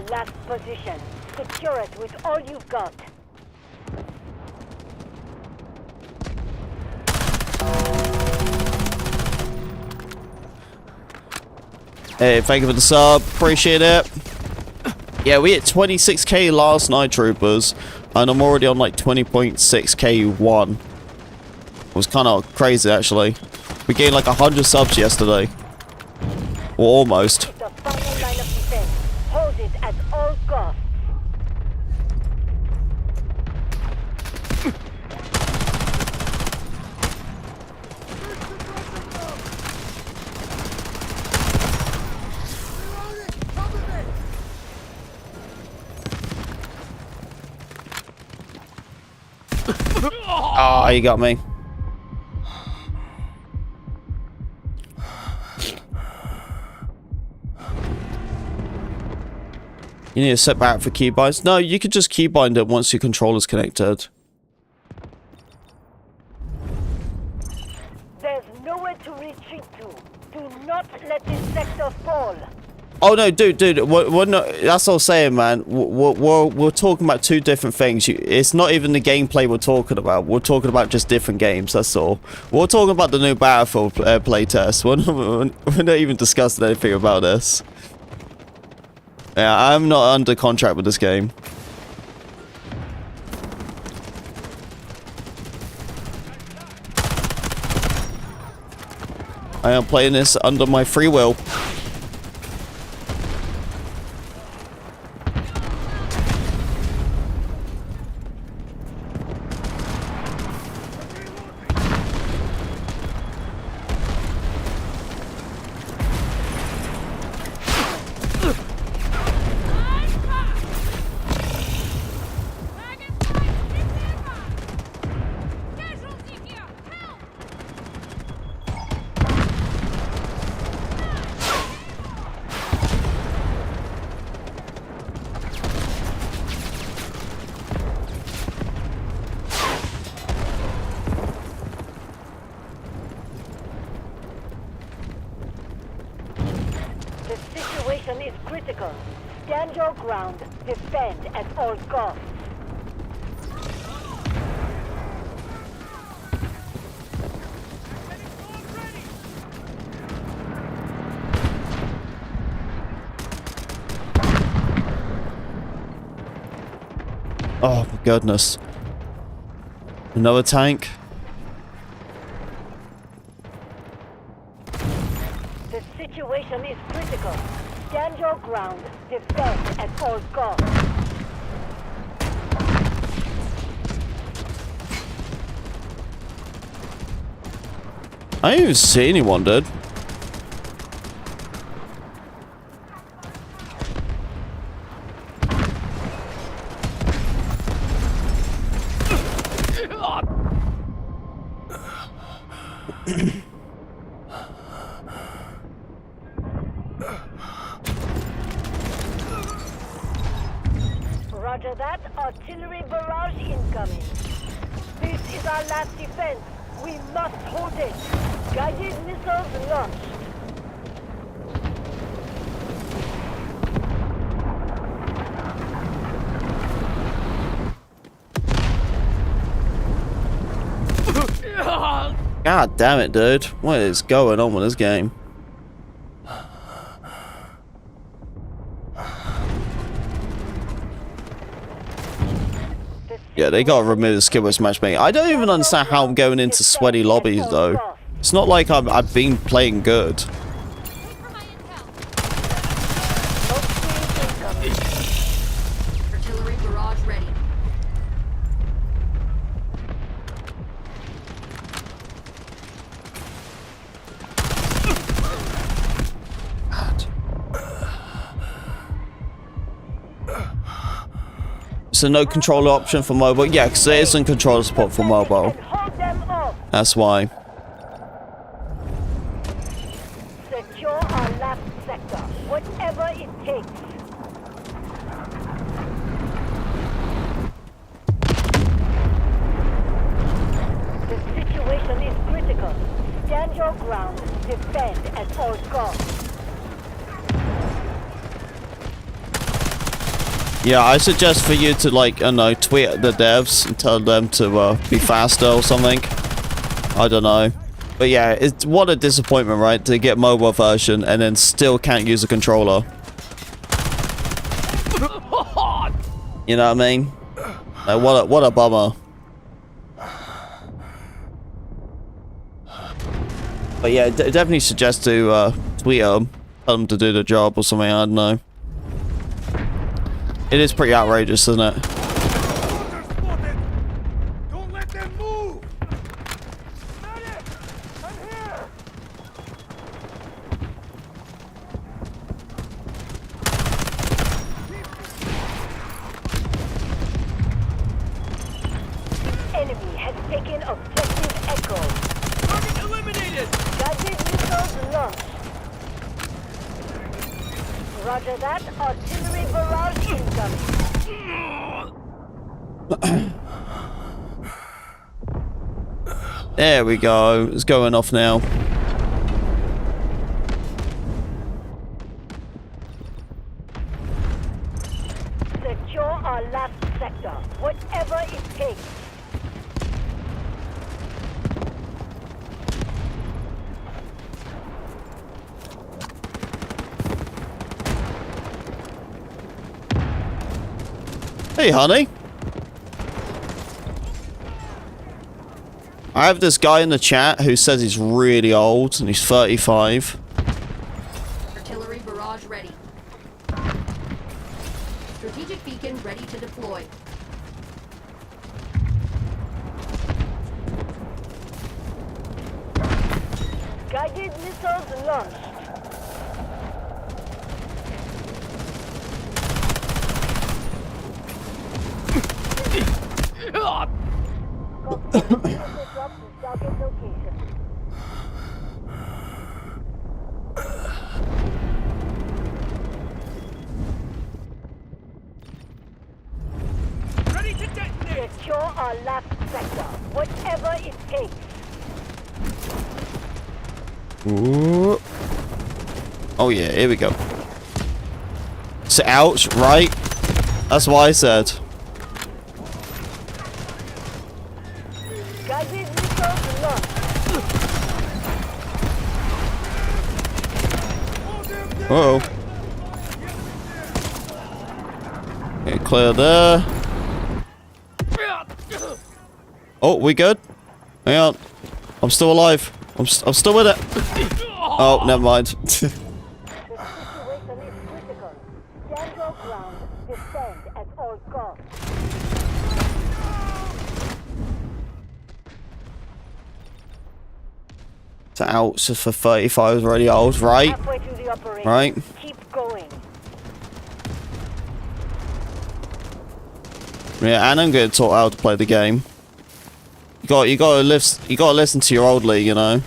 our last position. Secure it with all you've got. Hey, thank you for the sub. Appreciate it. Yeah, we hit 26k last night, troopers. And I'm already on like 20.6k1. It was kind of crazy, actually. We gained like 100 subs yesterday. Or almost. The final line of defense. Hold it at all costs. Ah, you got me. You need to set back for keybinds? No, you could just keybind it once your controller's connected. There's nowhere to retreat to. Do not let this sector fall. Oh no, dude, we're not, that's all I'm saying, man. We're talking about two different things. It's not even the gameplay we're talking about. We're talking about just different games, that's all. We're talking about the new Battlefield playtest. We're not even discussing anything about this. Yeah, I'm not under contract with this game. I am playing this under my free will. The situation is critical. Stand your ground. Defend at all costs. Oh my goodness. Another tank. The situation is critical. Stand your ground. Defend at all costs. I didn't even see anyone, dude. Roger that. Artillery barrage incoming. This is our last defense. We must hold it. Guided missiles launched. God damn it, dude. What is going on with this game? Yeah, they gotta remove the skill with matchmaking. I don't even understand how I'm going into sweaty lobbies, though. It's not like I've been playing good. Artillery barrage ready. So no controller option for mobile? Yeah, because there isn't controller support for mobile. Hold them off. That's why. Secure our last sector, whatever it takes. The situation is critical. Stand your ground. Defend at all costs. Yeah, I suggest for you to, like, I don't know, tweet at the devs and tell them to be faster or something. I don't know. But yeah, it's what a disappointment, right? To get mobile version and then still can't use a controller. You know what I mean? Like, what a bummer. But yeah, definitely suggest to tweet them, tell them to do the job or something. I don't know. It is pretty outrageous, isn't it? Don't let them move! Medic! I'm here! Enemy has taken objective Echo. Target eliminated! Guided missiles launched. Roger that. Artillery barrage incoming. There we go. It's going off now. Secure our last sector, whatever it takes. Hey, honey. I have this guy in the chat who says he's really old and he's 35. Artillery barrage ready. Strategic beacon ready to deploy. Guided missiles launched. Drop to target location. Ready to detonate! Secure our last sector, whatever it takes. Ooh. Oh yeah, here we go. So ouch, right? That's what I said. Guided missiles launched. Uh-oh. Okay, clear there. Oh, we good? Hang on. I'm still alive. I'm still with it. Oh, never mind. The situation is critical. Stand your ground. Defend at all costs. So ouch for 35 is already old, right? Halfway through the operation. Right. Keep going. Yeah, and I'm getting taught how to play the game. You gotta listen to your old league, you know.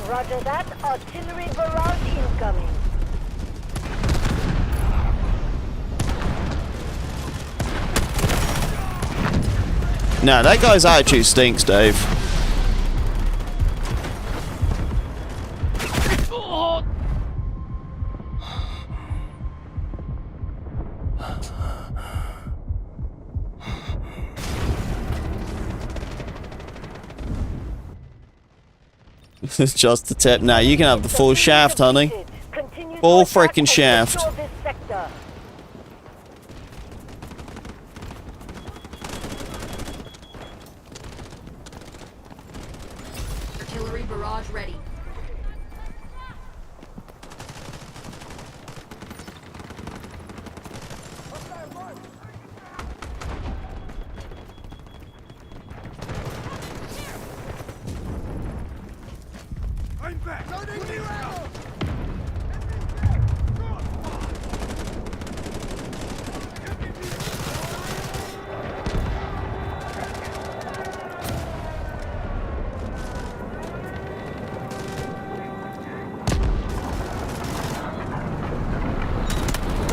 Roger that. Artillery barrage incoming. Nah, that guy's attitude stinks, Dave. It's just the tip. Now you can have the full shaft, honey. Continue Full to attack freaking and shaft. secure this sector. Artillery barrage ready. I'm back!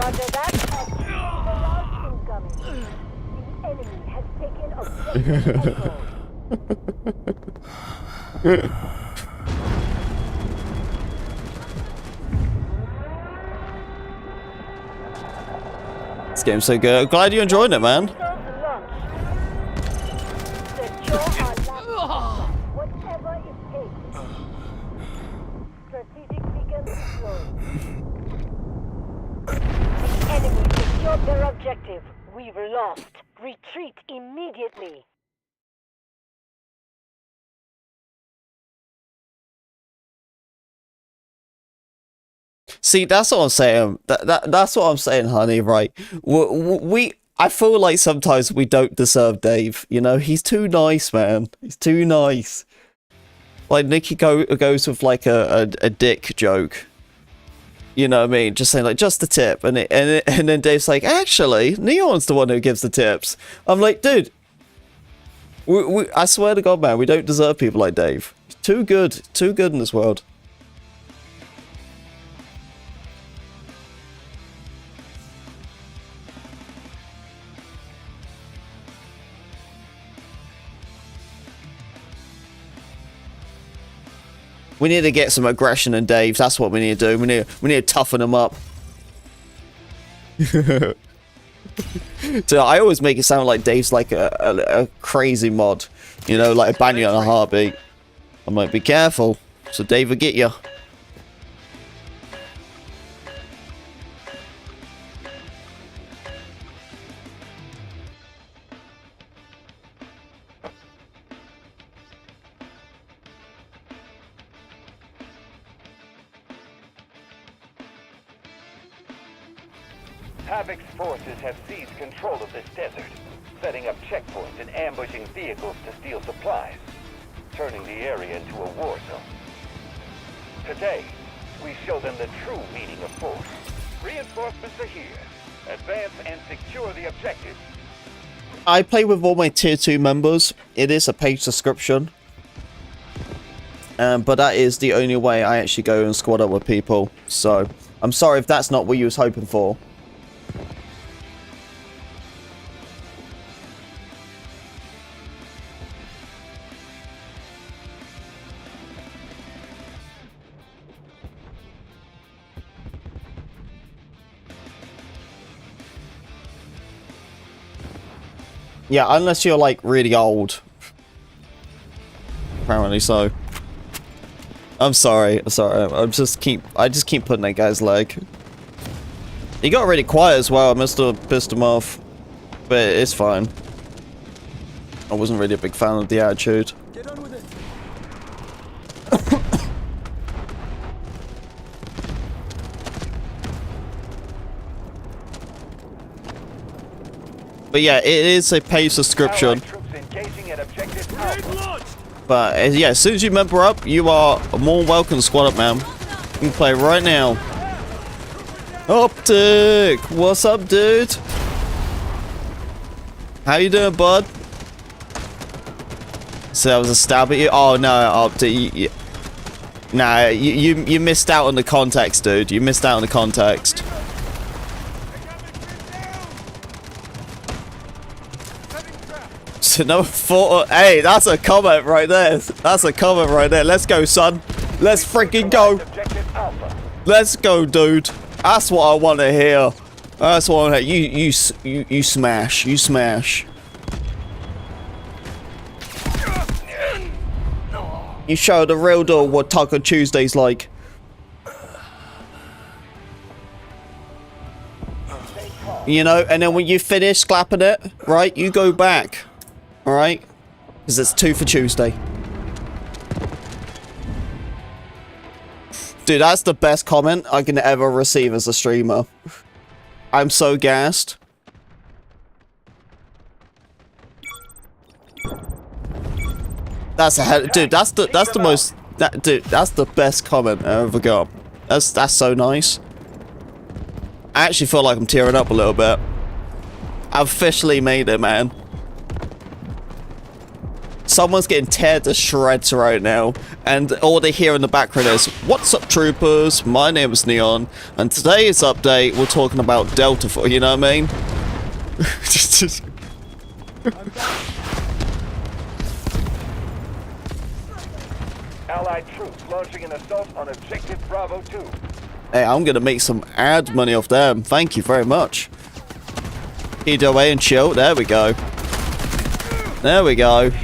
Roger that. Barrage incoming. The enemy has taken objective Echo. This game's so good. I'm glad you enjoyed it, man. Whatever it takes. Strategic beacon deployed. The enemy secured their objective. We've lost. Retreat immediately. See, that's what I'm saying. That's what I'm saying, honey. Right? I feel like sometimes we don't deserve Dave. You know, he's too nice, man. He's too nice. Like Nikki goes with like a dick joke. You know what I mean? Just saying like just the tip, and then Dave's like, actually, Neon's the one who gives the tips. I'm like, dude, I swear to God, man, we don't deserve people like Dave. He's too good in this world. We need to get some aggression in Dave. That's what we need to do. We need to toughen him up. So I always make it sound like Dave's like a crazy mod. You know, like a ban you on a heartbeat. I'm like, be careful. So Dave will get you. Havoc's forces have seized control of this desert, setting up checkpoints and ambushing vehicles to steal supplies, turning the area into a war zone. Today, we show them the true meaning of force. Reinforcements are here. Advance and secure the objective. I play with all my tier 2 members. It is a paid subscription. But that is the only way I actually go and squad up with people. So, I'm sorry if that's not what you was hoping for. Yeah, unless you're like really old. Apparently so. I'm sorry. I just keep putting that guy's leg. He got really quiet as well. I must have pissed him off. But it's fine. I wasn't really a big fan of the attitude. Get on with it. But yeah, it is a paid subscription. But yeah, as soon as you member up, you are more welcome to squad up, man. You can play right now. Optic! What's up, dude? How you doing, bud? So that was a stab at you? Oh no, Optic. Nah, you missed out on the context, dude. You missed out on the context. So number 4. Hey, that's a comment right there. That's a comment right there. Let's go, son. Let's freaking go. Let's go, dude. That's what I want to hear. That's what I want to hear. You smash. You smash. You show the real deal what Taco Tuesday's like. You know, and then when you finish clapping it, right, you go back. Alright? Because it's 2 for Tuesday. Dude, that's the best comment I can ever receive as a streamer. I'm so gassed. That's a dude, that's the most dude, that's the best comment I ever got. That's so nice. I actually feel like I'm tearing up a little bit. I've officially made it, man. Someone's getting teared to shreds right now, and all they hear in the background is, "What's up, troopers? My name is Neon, and today's update, we're talking about Delta 4, you know what I mean?" troops launching an assault on Objective Bravo 2. Hey, I'm gonna make some ad money off them. Thank you very much. Eat away and chill. There we go. There we go. Healing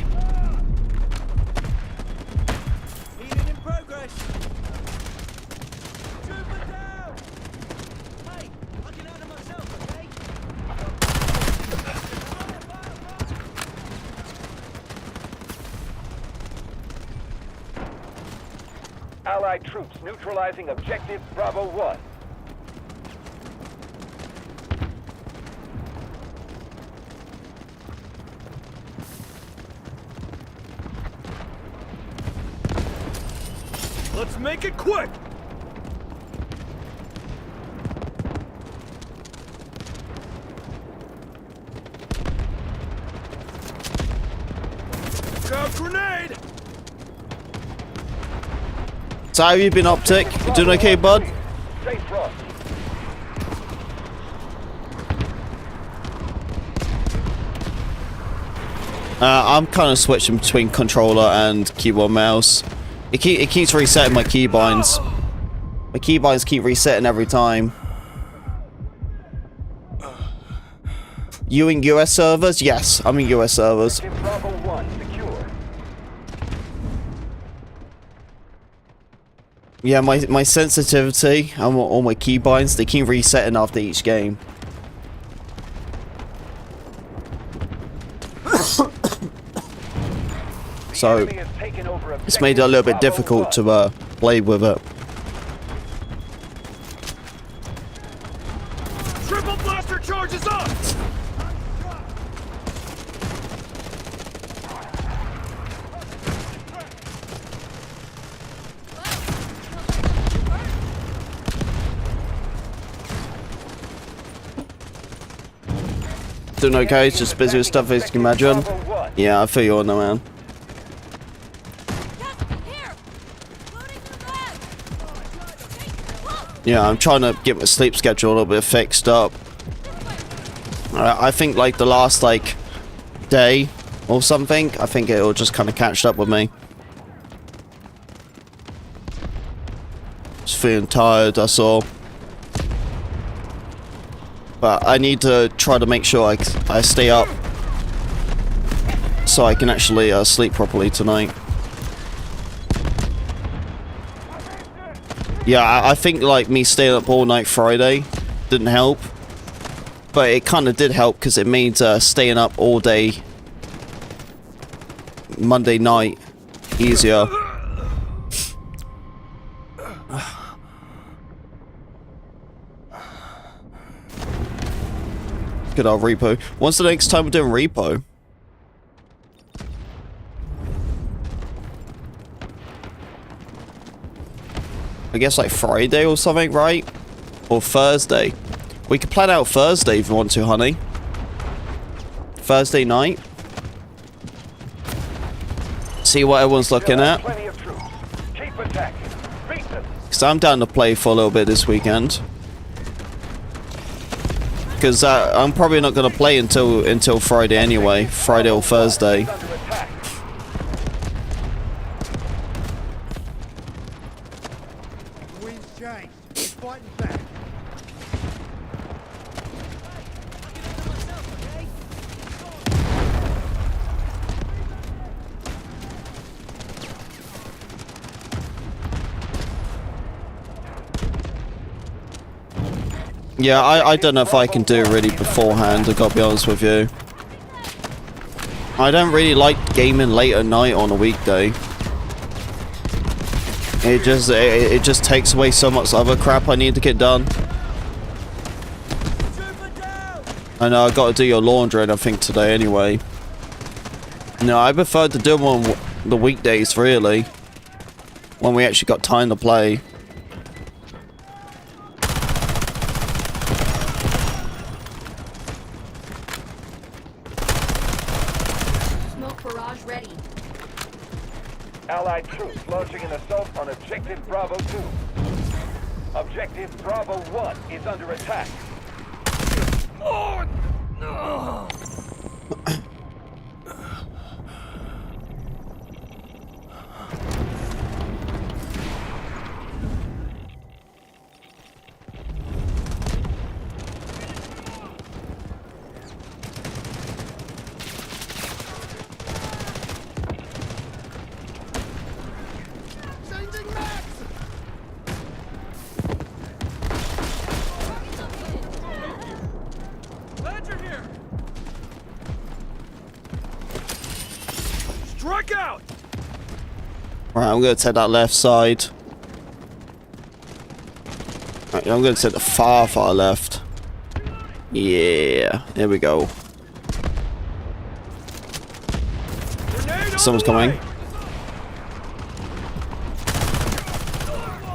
in progress. Trooper down. Hey, I can handle myself, okay? Allied troops neutralizing Objective Bravo 1. Let's make it quick. Out grenade. So how you been, Optic? You doing okay, bud? Stay front. I'm kind of switching between controller and keyboard mouse. It keeps resetting my keybinds. My keybinds keep resetting every time. You in US servers? Yes, I'm in US servers. Objective Bravo 1 secure. Yeah, my sensitivity and all my keybinds, they keep resetting after each game. So Enemy has taken over it's made it a little bit Objective difficult Bravo to play with it. Triple blaster charges up. Doing okay, it's just busy with stuff as you can imagine. Yeah, I feel you on that, man. Yeah, I'm trying to get my sleep schedule a little bit fixed up. I think like the last like day or something, I think it'll just kind of catch up with me. Just feeling tired, that's all. But I need to try to make sure I stay up so I can actually sleep properly tonight. Yeah, I think like me staying up all night Friday didn't help, but it kind of did help because it made staying up all day Monday night easier. Good old repo. When's the next time we're doing repo? I guess like Friday or something, right? Or Thursday. We could plan out Thursday if you want to, honey. Thursday night. See what everyone's looking at. Plenty of troops. Keep attacking. Beat them. Because I'm down to play for a little bit this weekend. Because I'm probably not going to play until Friday anyway. Friday or Thursday. Under attack. Wind's changed. We're fighting back. Yeah, I don't know if I can do it really beforehand, I gotta be honest with you. I don't really like gaming late at night on a weekday. It just takes away so much other crap I need to get done. I know I gotta do your laundry and I think today anyway. No, I prefer to do them on the weekdays really. When we actually got time to play. Allied troops launching an assault on Objective Bravo 2. Objective Bravo 1 is under attack. Oh, no. I'm gonna take that left side. Right, I'm gonna take the far left. Yeah, there we go. Someone's coming.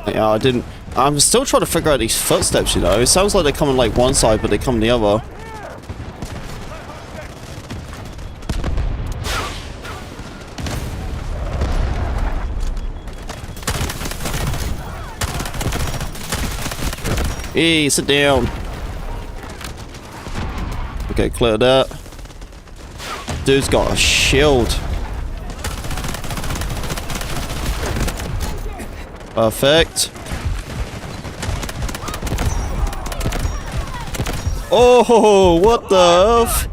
Yeah, I didn't. I'm still trying to figure out these footsteps, you know. It sounds like they're coming like one side, but they come the other. Hey, sit down. Okay, clear that. Dude's got a shield. Perfect. Oh, what the f?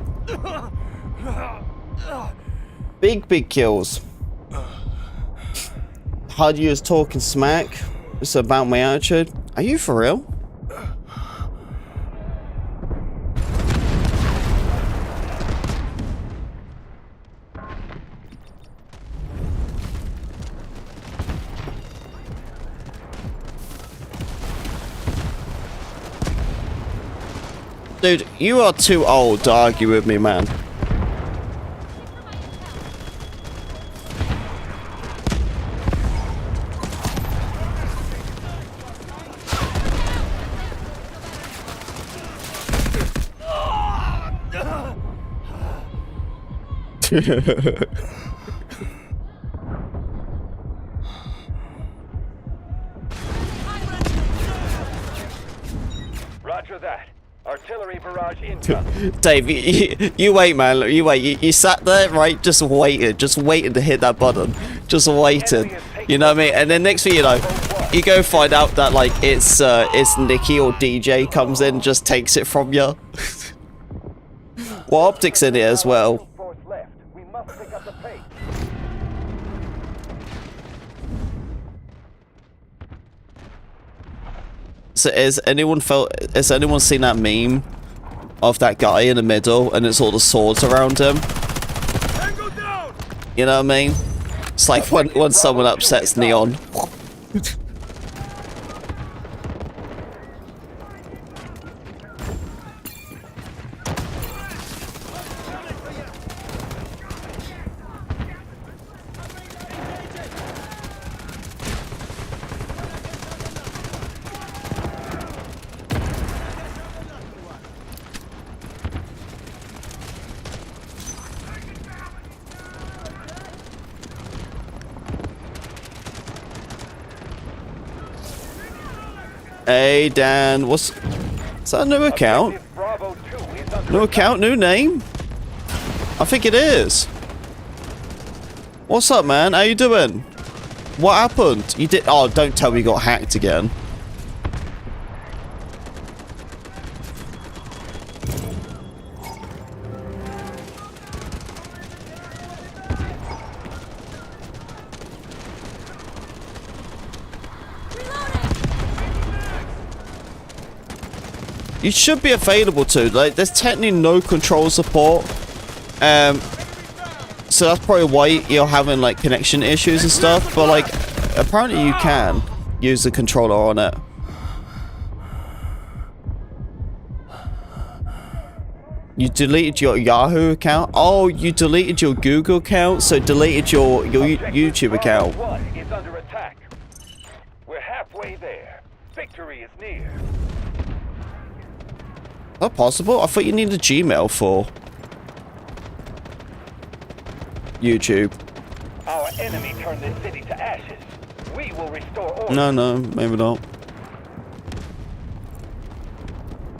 Big kills. Hard use talking smack. It's about my attitude. Are you for real? Dude, you are too old to argue with me, man. Roger that. Artillery barrage incoming. Dave, you wait, man. You wait. You sat there, right? Just waited to hit that button. Just waited. You know what I mean? And then next thing you know, you go find out that like it's Nikki or DJ comes in, just takes it from you. Well, Optic's in it as well. Force left. We must pick up the pace. So has anyone seen that meme of that guy in the middle and it's all the swords around him? You know what I mean? It's like when someone upsets Neon. Hey Dan, is that a new account? New account, new name? I think it is. What's up, man? How you doing? What happened? You did? Oh, don't tell me you got hacked again. You should be available to. Like, there's technically no control support. So that's probably why you're having like connection issues and stuff. But like, apparently you can use the controller on it. You deleted your Yahoo account? Oh, you deleted your Google account, so deleted your YouTube account. Is under attack. We're halfway there. Victory is near. Is that possible? I thought you needed Gmail for YouTube. Our enemy turned this city to ashes. We will restore order. No, maybe not.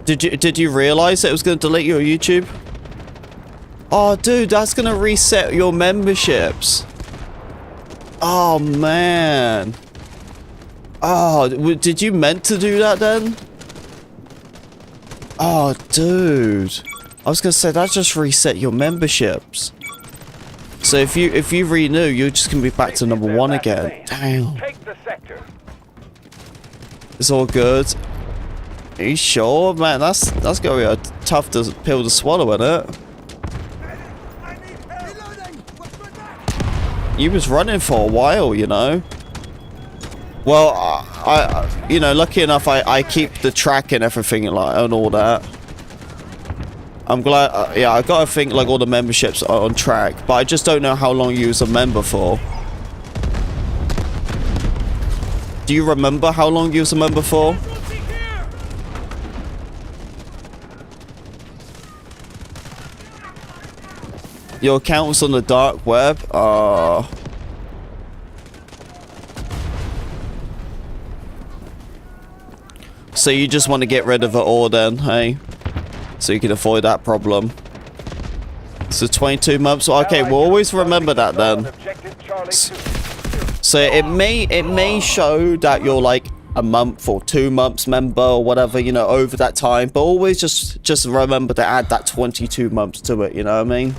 Did you realize it was going to delete your YouTube? Oh, dude, that's going to reset your memberships. Oh, man. Oh, did you meant to do that then? Oh, dude. I was going to say, that just reset your memberships. So if you renew, you're just going to be back to #1 again. Damn. Take the sector. It's all good. Are you sure, man? That's gonna be a tough pill to swallow, isn't it? You was running for a while, you know. Well, you know, lucky enough, I keep the track and everything like and all that. I'm glad. Yeah, I gotta think like all the memberships are on track, but I just don't know how long you was a member for. Do you remember how long you was a member for? Your account was on the dark web? So you just want to get rid of it all then, hey? So you can avoid that problem. So 22 months. Okay, we'll always remember that then. So it may show that you're like a month or 2 months member or whatever, you know, over that time. But always just remember to add that 22 months to it, you know what I mean?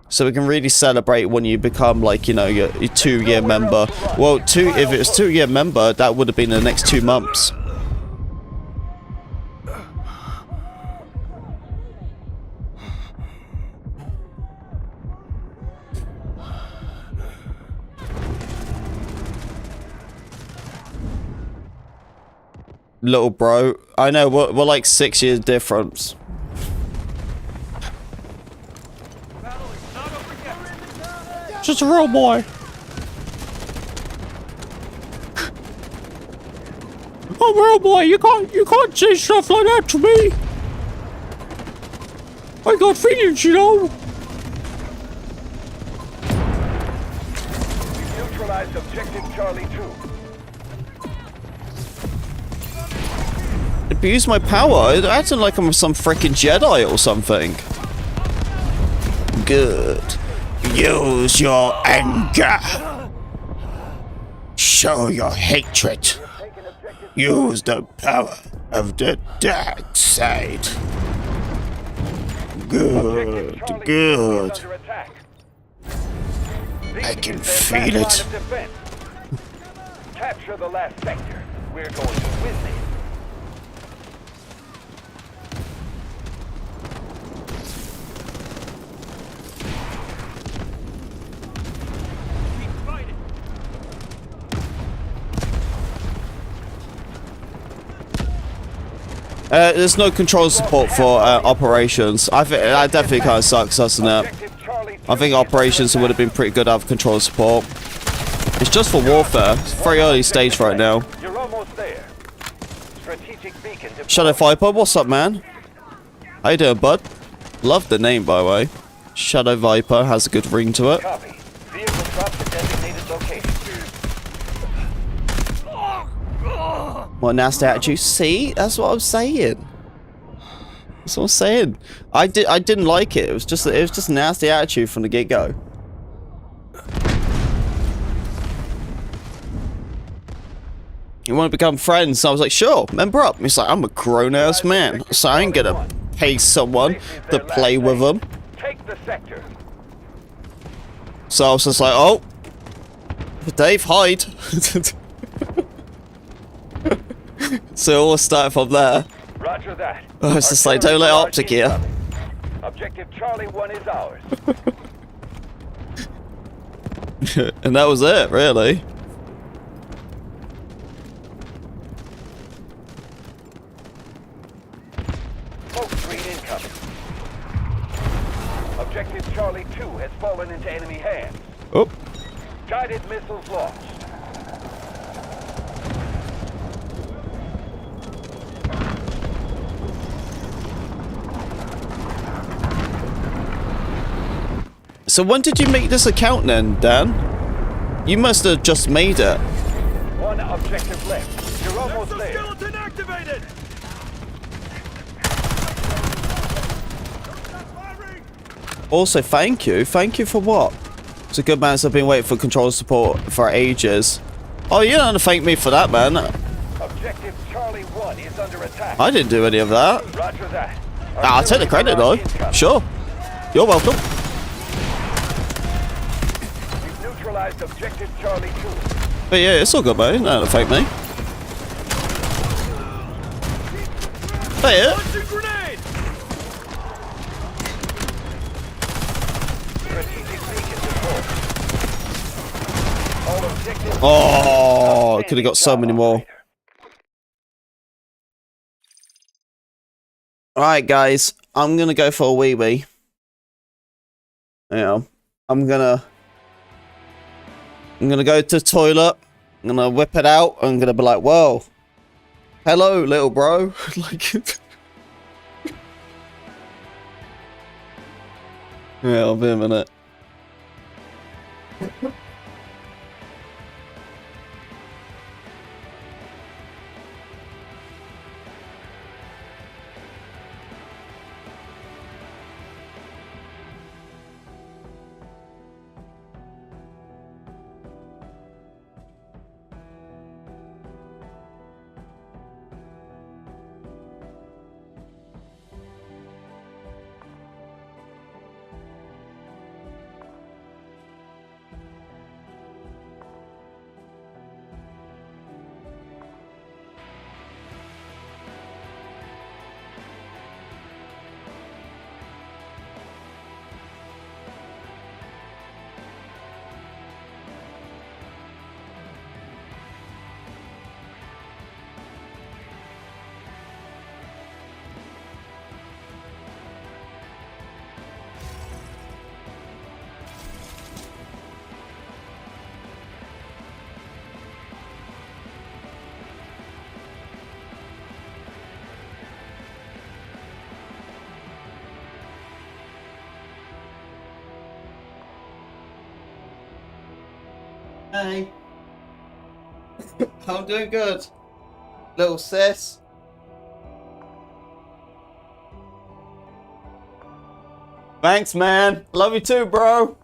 So we can really celebrate when you become like, you know, your 2-year member. Well, if it was 2-year member, that would have been the next 2 months. Little bro. I know, we're like 6 years difference. Just a real boy. Oh, real boy, you can't say stuff like that to me. I got feelings, you know. We've neutralized objective Charlie 2. Abuse my power. It's acting like I'm some freaking Jedi or something. Good. Use your anger. Show your hatred. Use the power of the dark side. Good, good. I can feel it. Capture the last sector. We're going to win this. There's no control support for operations. I think that definitely kind of sucks, doesn't it? I think operations would have been pretty good to have control support. It's just for warfare. It's very early stage right now. You're almost there. Strategic beacon. Shadow Viper, what's up, man? How you doing, bud? Love the name, by the way. Shadow Viper has a good ring to it. Copy. Vehicle dropped to designated location. What nasty attitude? See, that's what I'm saying. That's what I'm saying. I didn't like it. It was just nasty attitude from the get-go. You want to become friends? So I was like, sure, member up. He's like, I'm a grown-ass man, so I ain't gonna pay someone to play with them. Take the sector. So I was just like, oh, Dave, hide. So it all started from there. Roger that. I was just like, don't let Optic here. Objective Charlie 1 is ours. And that was it, really. Smoke screen incoming. Objective Charlie 2 has fallen into enemy hands. Oh. Guided missiles launched. So when did you make this account then, Dan? You must have just made it. One objective left. You're almost there. Skeleton activated! Also, thank you. Thank you for what? It's a good man, so I've been waiting for controller support for ages. Oh, you don't have to thank me for that, man. Objective Charlie 1 is under attack. I didn't do any of that. Roger that. I'll take the credit though. Sure. You're welcome. We've neutralized objective Charlie 2. But yeah, it's all good, mate. No, don't thank me. Hey, yeah. Launching grenade! Strategic beacon deployed. Objective. Oh, I could have got so many more. Alright, guys. I'm gonna go for a wee-wee. Yeah. I'm gonna go to the toilet. I'm gonna whip it out. I'm gonna be like, whoa. Hello, little bro. Like, yeah, I'll be a minute. Hey. I'm doing good. Little sis. Thanks, man. Love you too, bro.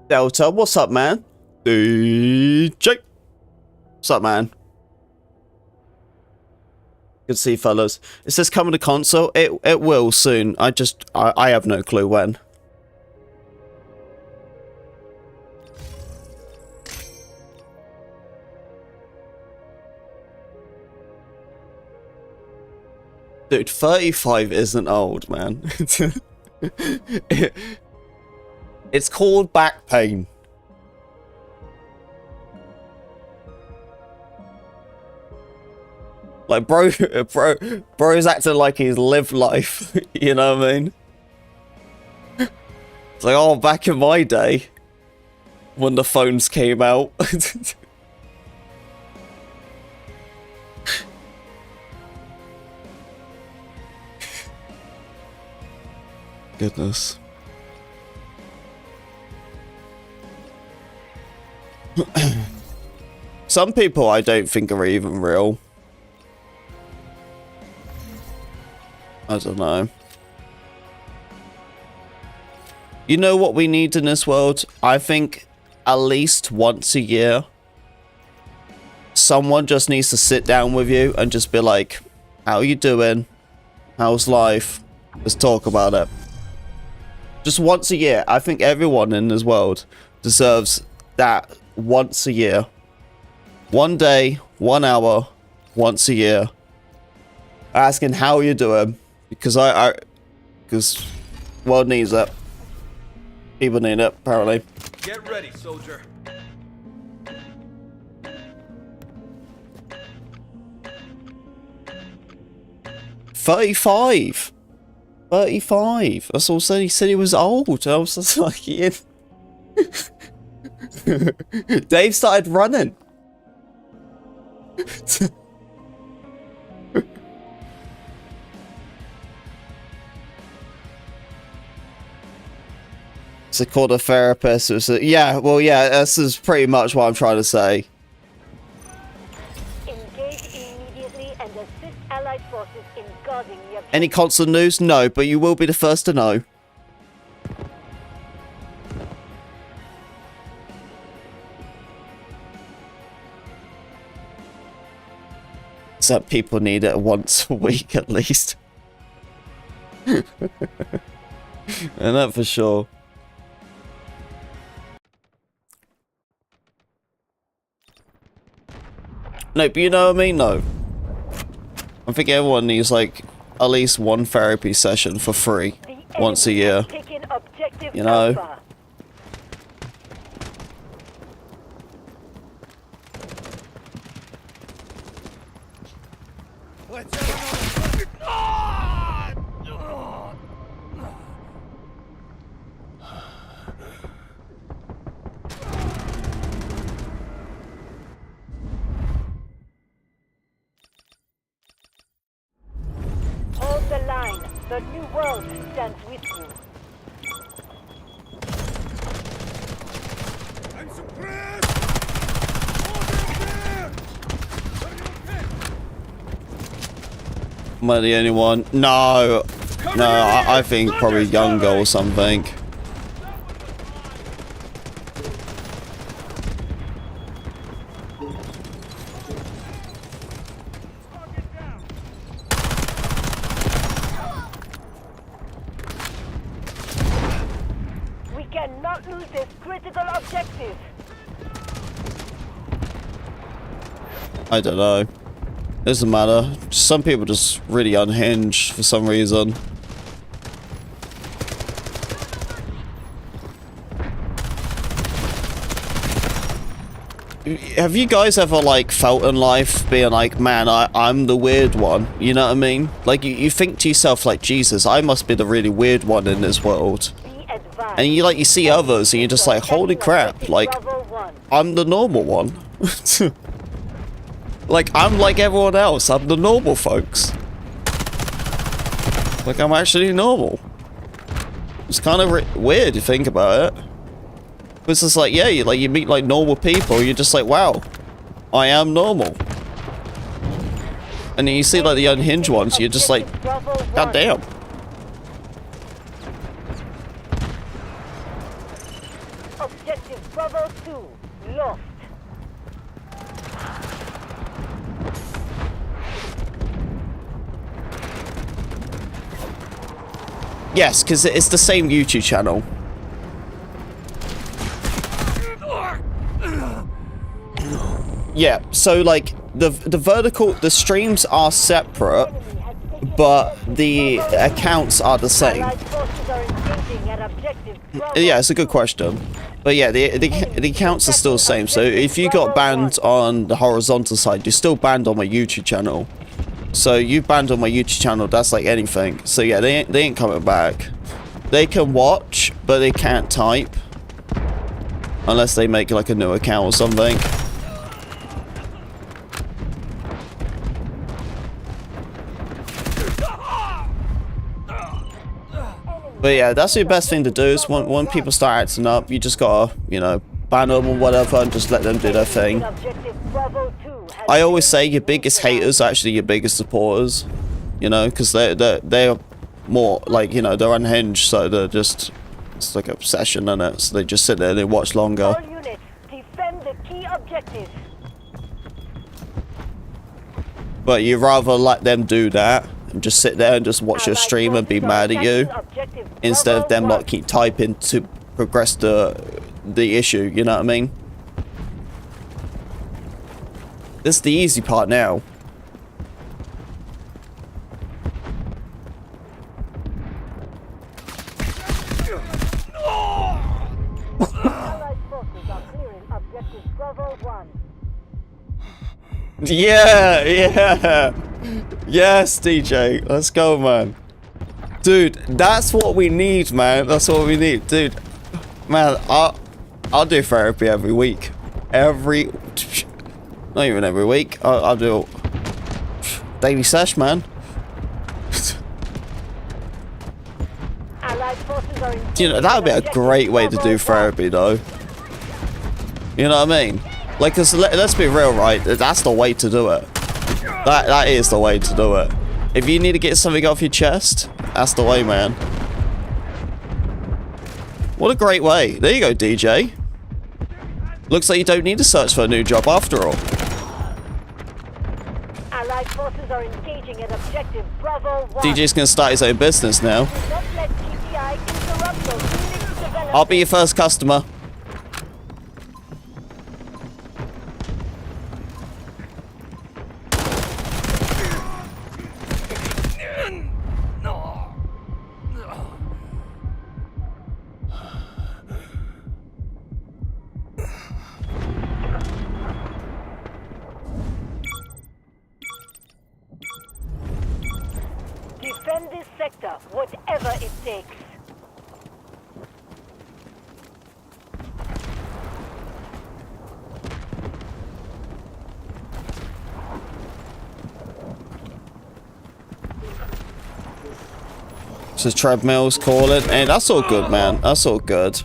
Delta, what's up, man? DJ. What's up, man? Good to see you, fellas. Is this coming to console? It will soon. I have no clue when. Dude, 35 isn't old, man. It's called back pain. Like, bro's acting like he's lived life. You know what I mean? It's like, oh, back in my day, when the phones came out. Goodness. Some people I don't think are even real. I don't know. You know what we need in this world? I think at least once a year, someone just needs to sit down with you and just be like, how you doing? How's life? Let's talk about it. Just once a year. I think everyone in this world deserves that once a year. 1 day, 1 hour, once a year. Asking how you doing. Because because world needs it. People need it, apparently. Get ready, soldier. $35. That's all he said he was old. I was just like, yeah. Dave started running. So called a therapist. Yeah, well, yeah, this is pretty much what I'm trying to say. Engage immediately and assist Allied forces in guarding the objective. Any constant news? No, but you will be the first to know. Some people need it once a week at least. And that for sure. No, but you know what I mean? No. I think everyone needs like at least one therapy session for free once a year. You know? Hold the line. The new world stands with you. I'm suppressed! Hold there! Am I the only one? No. No, I think probably Younger or something. We cannot lose this critical objective. I don't know. Doesn't matter. Some people just really unhinged for some reason. Have you guys ever like felt in life being like, man, I'm the weird one? You know what I mean? Like you think to yourself like, Jesus, I must be the really weird one in this world. And you see others and you're just like, holy crap, like I'm the normal one. Like I'm like everyone else. I'm the normal folks. Like I'm actually normal. It's kind of weird if you think about it. It's just like, yeah, you meet like normal people, you're just like, wow, I am normal. And then you see like the unhinged ones, you're just like, god damn. Objective Bravo 2 lost. Yes, because it's the same YouTube channel. Yeah, so like the streams are separate, but the accounts are the same. Yeah, it's a good question. But yeah, the accounts are still the same. So if you got banned on the horizontal side, you're still banned on my YouTube channel. So you banned on my YouTube channel, that's like anything. So yeah, they ain't coming back. They can watch, but they can't type. Unless they make like a new account or something. But yeah, that's the best thing to do is when people start acting up, you just gotta, you know, ban them or whatever and just let them do their thing. I always say your biggest haters are actually your biggest supporters, you know, because they're more like, you know, they're unhinged, so they're just, it's like obsession in it, so they just sit there and they watch longer. All units, defend the key objectives. But you'd rather let them do that and just sit there and just watch your stream and be mad at you instead of them like keep typing to progress the issue, you know what I mean? This is the easy part now. Yeah. Yes, DJ. Let's go, man. Dude, that's what we need, man. That's what we need. Dude, man, I'll do therapy every week. Not even every week. I'll do daily sesh, man. You know, that would be a great way to do therapy, though. You know what I mean? Like, cause let's be real, right? That's the way to do it. That is the way to do it. If you need to get something off your chest, that's the way, man. What a great way. There you go, DJ. Looks like you don't need to search for a new job after all. Allied forces are engaging at objective Bravo 1. DJ's gonna start his own business now. Do not let TPI interrupt those units development. I'll be your first customer. Defend this sector, whatever it takes. So treadmills calling. Hey, that's all good, man. That's all good.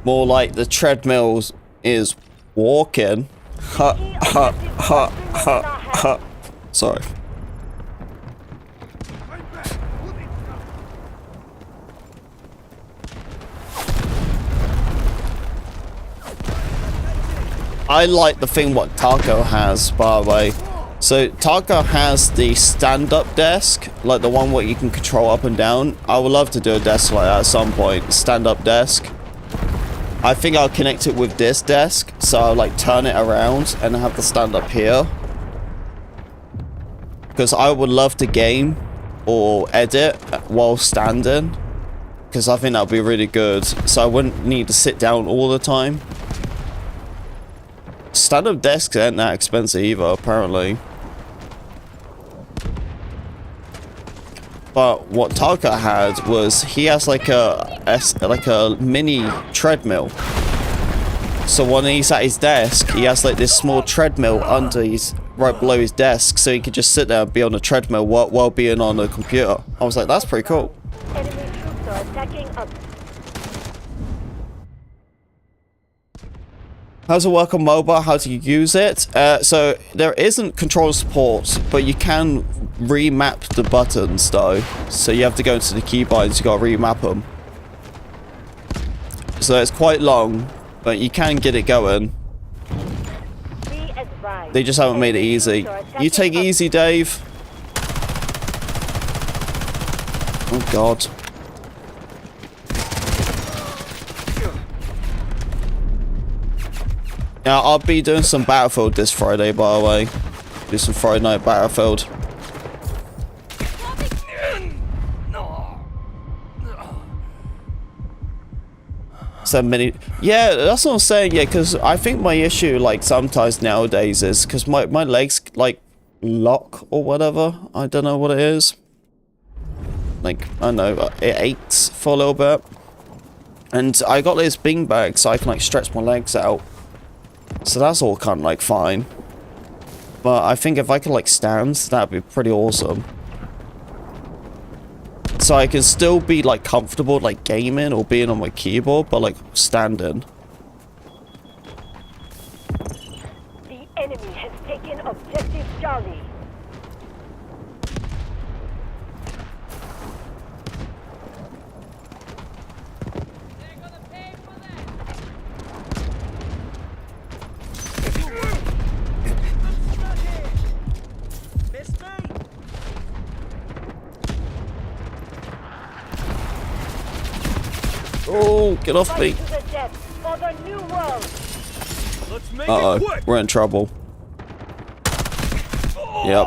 More like the treadmills is walking. Ha ha ha ha ha. Sorry. I like the thing what Taco has, by the way. So Taco has the stand-up desk, like the one where you can control up and down. I would love to do a desk like that at some point. Stand-up desk. I think I'll connect it with this desk, so I'll like turn it around and have the stand up here. Because I would love to game or edit while standing. Because I think that would be really good. So I wouldn't need to sit down all the time. Stand-up desks aren't that expensive either, apparently. But what Taka had was he has like a mini treadmill. So when he's at his desk, he has like this small treadmill under his right below his desk, so he could just sit there and be on the treadmill while being on the computer. I was like, that's pretty cool. Enemy troops are attacking up. How's it work on mobile? How do you use it? So there isn't control support, but you can remap the buttons though. So you have to go into the keybinds, you gotta remap them. So it's quite long, but you can get it going. They just haven't made it easy. You take it easy, Dave. Oh god. Now, I'll be doing some Battlefield this Friday, by the way. Do some Friday night Battlefield. So many. Yeah, that's what I'm saying, yeah, because I think my issue, like, sometimes nowadays is because my legs, like, lock or whatever. I don't know what it is. Like, I don't know, it aches for a little bit. And I got this bean bag so I can, like, stretch my legs out. So that's all kind of like fine. But I think if I could like stand, that'd be pretty awesome. So I can still be like comfortable like gaming or being on my keyboard, but like standing. The enemy has taken objective Charlie. Oh, get off me. Uh-oh, we're in trouble. Yep.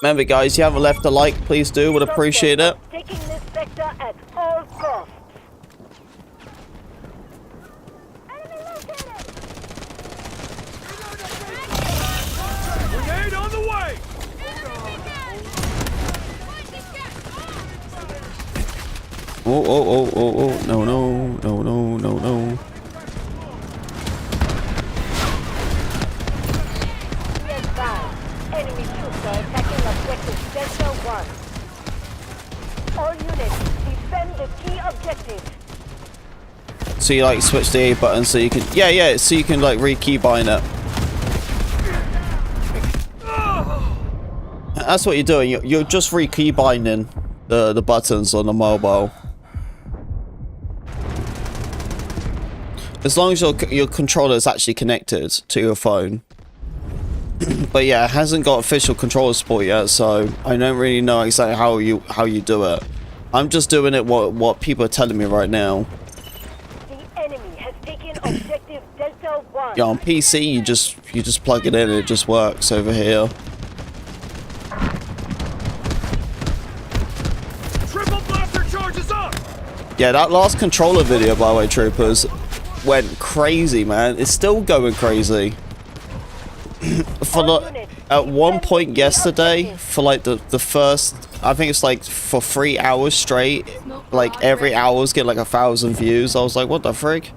Remember guys, if you haven't left a like, please do, would appreciate it. Taking this sector at all costs. Grenade on the way! Oh, no. Enemy troops are attacking objective Delta 1. All units, defend the key objective. So you like switch the A button so you can, yeah, so you can like re-keybind it. That's what you're doing. You're just re-keybinding the buttons on the mobile. As long as your controller is actually connected to your phone. But yeah, it hasn't got official controller support yet, so I don't really know exactly how you do it. I'm just doing it what people are telling me right now. The enemy has taken objective Delta Delta 1. Yeah, on PC, you just plug it in, it just works over here. Triple blaster charges up! Yeah, that last controller video, by the way, troopers, went crazy, man. It's still going crazy. For the, at one point yesterday, for like the first, I think it's like for 3 hours straight, like every hour was getting like 1,000 views. I was like, what the frick?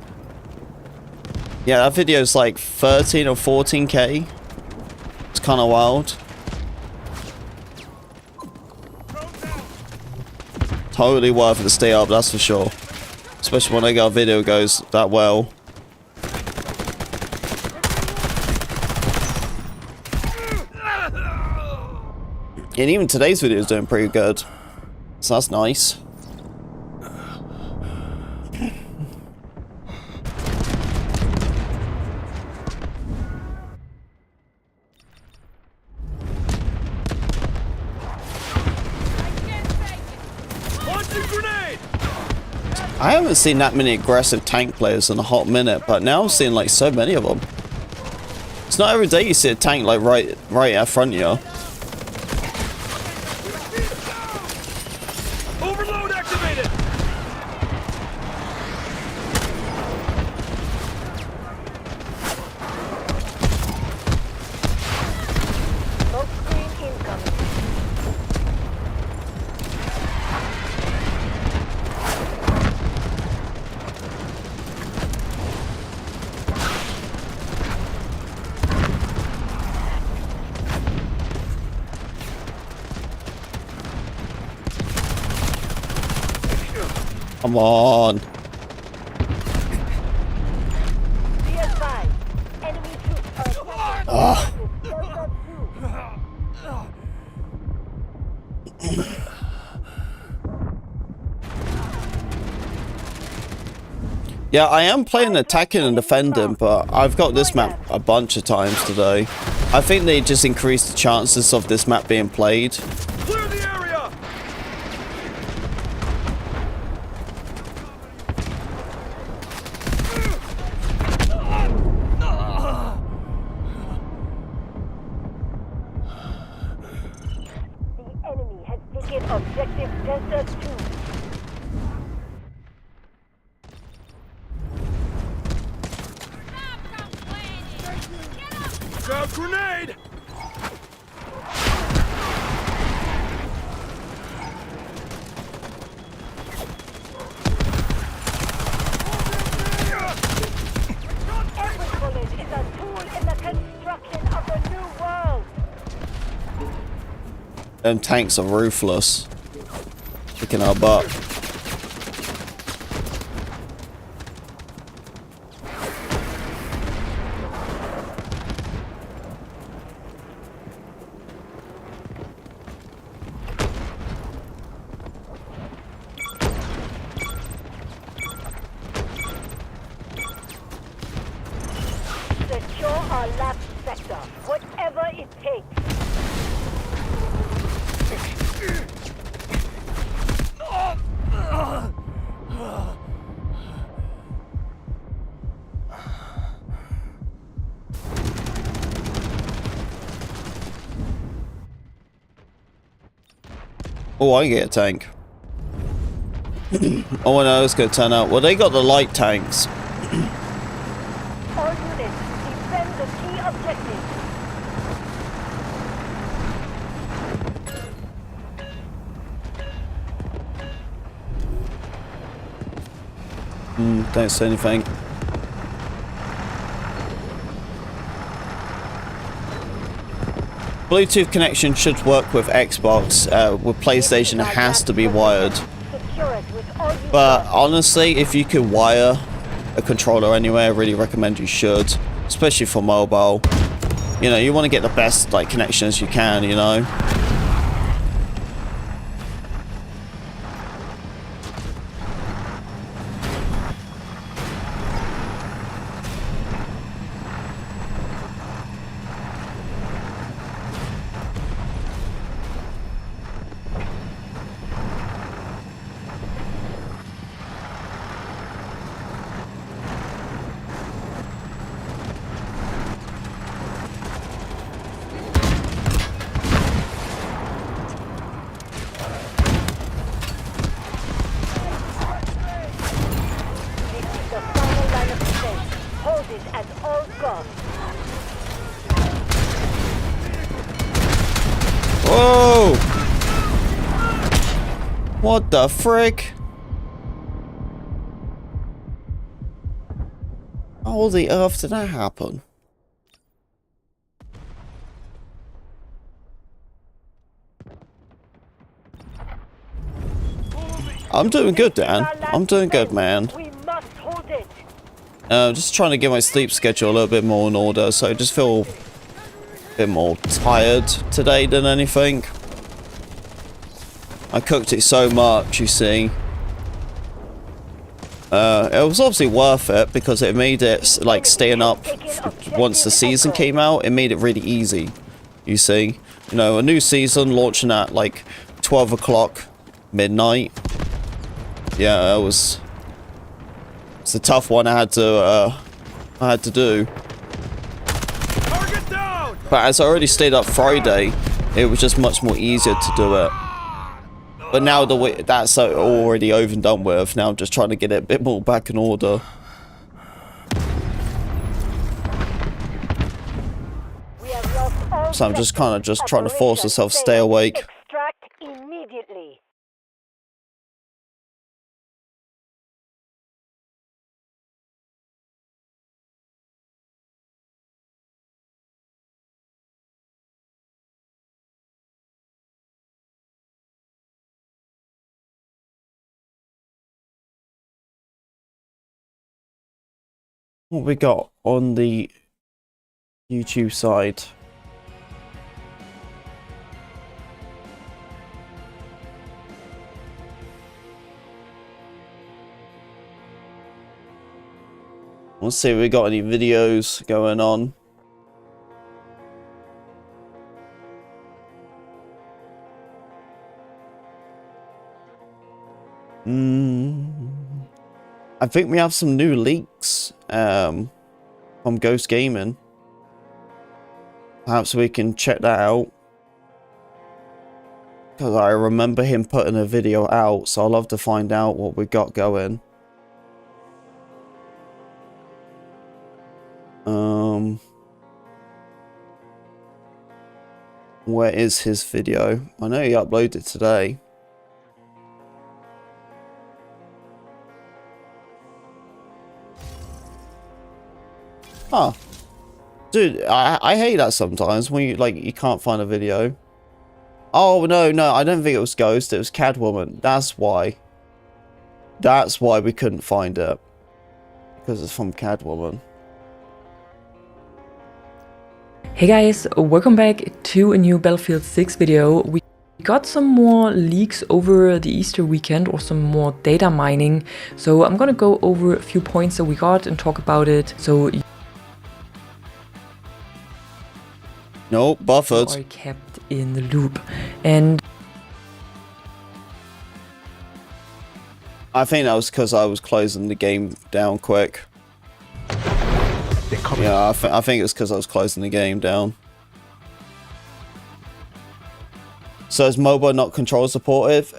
Yeah, that video is like 13 or 14k. It's kind of wild. Totally worth it to stay up, that's for sure. Especially when a video goes that well. And even today's video is doing pretty good. So that's nice. I haven't seen that many aggressive tank players in a hot minute, but now I'm seeing like so many of them. It's not every day you see a tank like right out front of you. Overload activated! Smoke screen incoming. Come on. Be advised, enemy troops are attacking Ugh. Delta 2. Yeah, I am playing attacking and defending, but I've got this map a bunch of times today. I think they just increased the chances of this map being played. Clear the area! The enemy has taken objective Delta 2. Grab grenade! Every bullet is a tool in the construction of a new world. Them tanks are ruthless. Kicking our butt. Secure our last sector, whatever it takes. Oh, I get a tank. Oh no, it's gonna turn out. Well, they got the light tanks. All units, defend the key objective. Don't say anything. Bluetooth connection should work with Xbox. With PlayStation, it has to be wired. Secure it with all you But got. honestly, if you could wire a controller anyway, I really recommend you should, especially for mobile. You know, you want to get the best like connection as you can, you know. all gone. Whoa! What the frick? How the earth did that happen? I'm doing good, Dan. I'm doing good, man. We must hold it. Just trying to get my sleep schedule a little bit more in order, so I just feel a bit more tired today than anything. I cooked it so much, you see. It was obviously worth it because it made it, like, staying up once the season came out, it made it really easy, you see. You know, a new season launching at, like, 12 o'clock, midnight. Yeah, it's a tough one I had to do. Target down! But as I already stayed up Friday, it was just much more easier to do it. But now that's already over and done with. Now I'm just trying to get it a bit more back in order. We have lost all So I'm just kind of sectors. trying to force Operation myself to stay awake. Extract immediately. What we got on the YouTube side? Let's see if we got any videos going on. I think we have some new leaks from Ghost Gaming. Perhaps we can check that out. Because I remember him putting a video out, so I'd love to find out what we got going. Where is his video? I know he uploaded it today. Huh. Dude, I hate that sometimes when you can't find a video. Oh no, I don't think it was Ghost, it was Catwoman. That's why. That's why we couldn't find it. Because it's from Catwoman. Hey guys, welcome back to a new Battlefield 6 video. We got some more leaks over the Easter weekend, or some more data mining. So I'm gonna go over a few points that we got and talk about it. So Nope, buffered. you are kept in the loop. And I think that was because I was closing the game down quick. Yeah, I think it was because I was closing the game down. So is mobile not controller supportive?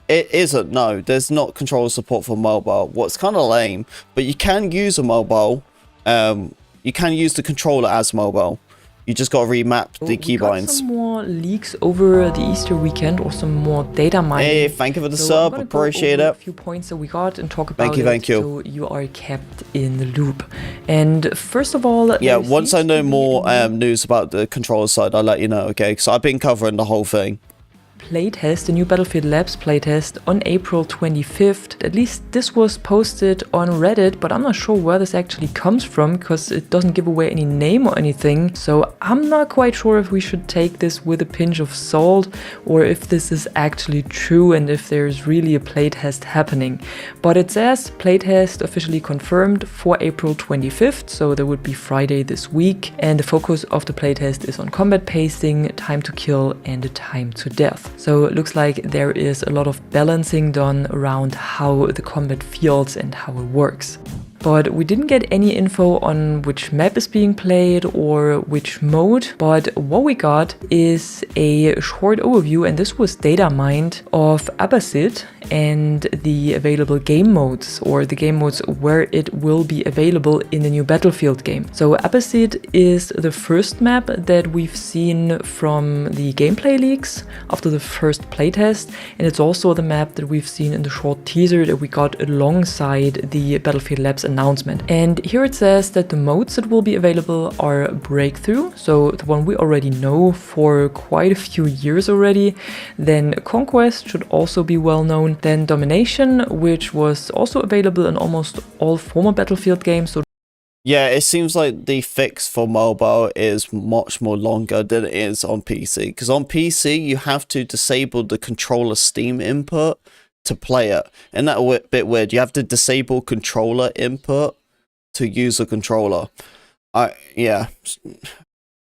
It isn't, no. There's not controller support for mobile. What's kind of lame, but you can use a mobile. You can use the controller as mobile. You just got to remap the keybinds. We got some more leaks over the Easter weekend, or some more data mining. Hey, thank you for the So sub. I'm gonna Appreciate go over it. a few points that we got and talk about Thank you, thank you. So you are kept in the loop. And first of all, Yeah, there once I seems know to be more a new news about the controller side, I'll let you know, okay? Because I've been covering the whole thing. playtest, the new Battlefield Labs playtest on April 25th. At least this was posted on Reddit, but I'm not sure where this actually comes from because it doesn't give away any name or anything. So I'm not quite sure if we should take this with a pinch of salt or if this is actually true and if there's really a playtest happening. But it says playtest officially confirmed for April 25th, so that would be Friday this week. And the focus of the playtest is on combat pacing, time to kill, and the time to death. So it looks like there is a lot of balancing done around how the combat feels and how it works. but we didn't get any info on which map is being played or which mode. But what we got is a short overview, and this was data mined, of Abbasid and the available game modes, or the game modes where it will be available in the new Battlefield game. So Abbasid is the first map that we've seen from the gameplay leaks after the first playtest, and it's also the map that we've seen in the short teaser that we got alongside the Battlefield Labs announcement. And here it says that the modes that will be available are Breakthrough, so the one we already know for quite a few years already. Then Conquest should also be well known. Then Domination, which was also available in almost all former Battlefield games. So yeah, it seems like the fix for mobile is much more longer than it is on PC. Because on PC, you have to disable the controller Steam input to play it. And that's a bit weird. You have to disable controller input to use a controller. Yeah.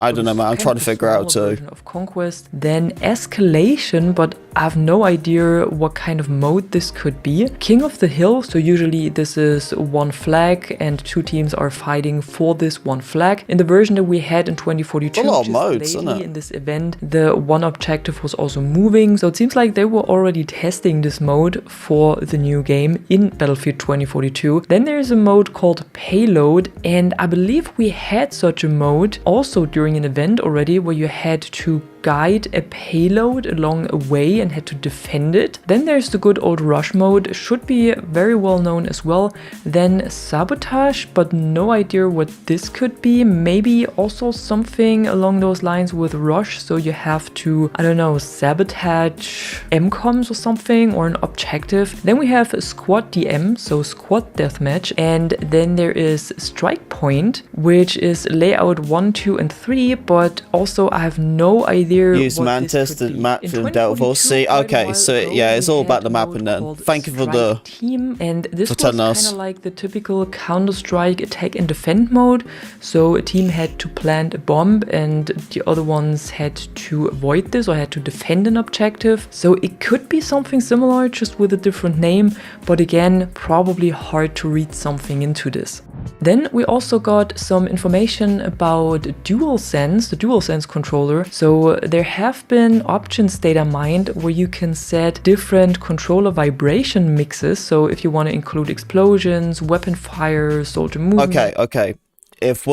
I don't know, man. I'm trying to figure out too. Of Conquest, then Escalation, but I have no idea what kind of mode this could be. King of the Hill, so usually this is one flag and two teams are fighting for this one flag. In the version that we had in 2042, a lot of modes, isn't it? In this event, the one objective was also moving, so it seems like they were already testing this mode for the new game in Battlefield 2042. Then there's a mode called Payload, and I believe we had such a mode also during an event already, where you had to guide a payload along a way and had to defend it. Then there's the good old rush mode, should be very well known as well. Then Sabotage, but no idea what this could be. Maybe also something along those lines with rush, so you have to, I don't know, sabotage MCOMs or something, or an objective. Then we have Squad DM, so Squad Deathmatch, and then there is Strike Point, which is layout 1, 2 and 3, but also I have no idea. Use Mantis to map for Delta. See, okay, so yeah, it's all about the mapping then. Thank you for the team, and this was kind of like the typical Counter-Strike attack and defend mode. So a team had to plant a bomb and the other ones had to avoid this or had to defend an objective. So it could be something similar, just with a different name, but again, probably hard to read something into this. Then we also got some information about DualSense, the DualSense controller. So there have been options data mined where you can set different controller vibration mixes. So if you want to include explosions, weapon fire, soldier movement. Okay. If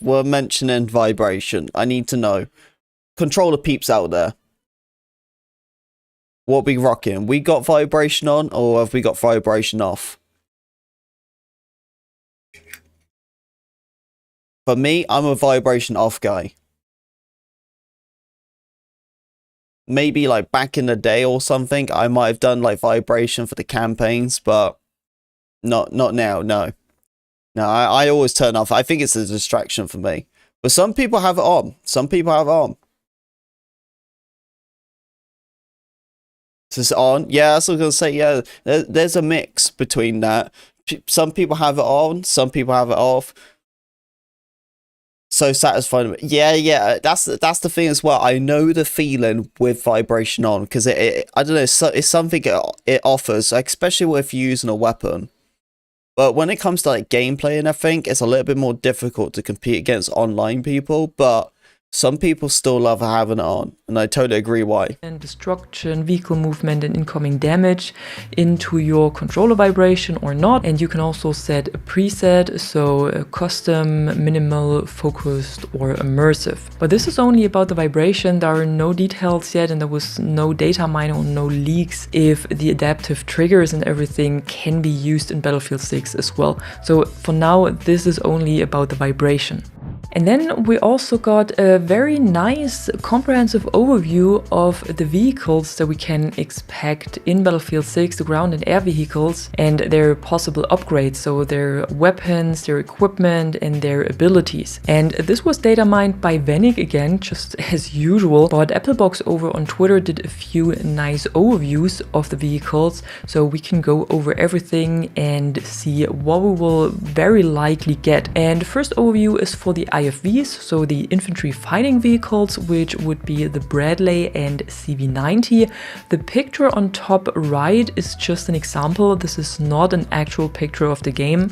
we're mentioning vibration, I need to know. Controller peeps out there. What we rocking? We got vibration on, or have we got vibration off? For me, I'm a vibration off guy. Maybe like back in the day or something, I might have done like vibration for the campaigns, but not now, no. No, I always turn off. I think it's a distraction for me. But some people have it on. Some people have it on. Is this on? Yeah, that's what I was going to say. Yeah, there's a mix between that. Some people have it on, some people have it off. So satisfying. Yeah, that's the thing as well. I know the feeling with vibration on, because I don't know, it's something it offers, especially if you're using a weapon. But when it comes to like gameplay and everything, it's a little bit more difficult to compete against online people, but some people still love having it on, and I totally agree why. And destruction, vehicle movement and incoming damage into your controller vibration or not. And you can also set a preset, so a custom, minimal, focused or immersive. But this is only about the vibration. There are no details yet, and there was no data mining or no leaks if the adaptive triggers and everything can be used in Battlefield 6 as well. So for now, this is only about the vibration. And then we also got a very nice comprehensive overview of the vehicles that we can expect in Battlefield 6, the ground and air vehicles, and their possible upgrades, so their weapons, their equipment and their abilities. And this was data mined by Feynix again, just as usual, but Applebox over on Twitter did a few nice overviews of the vehicles, so we can go over everything and see what we will very likely get. And the first overview is for the IFVs, so the infantry fighting vehicles, which would be the Bradley and CV90. The picture on top right is just an example. This is not an actual picture of the game.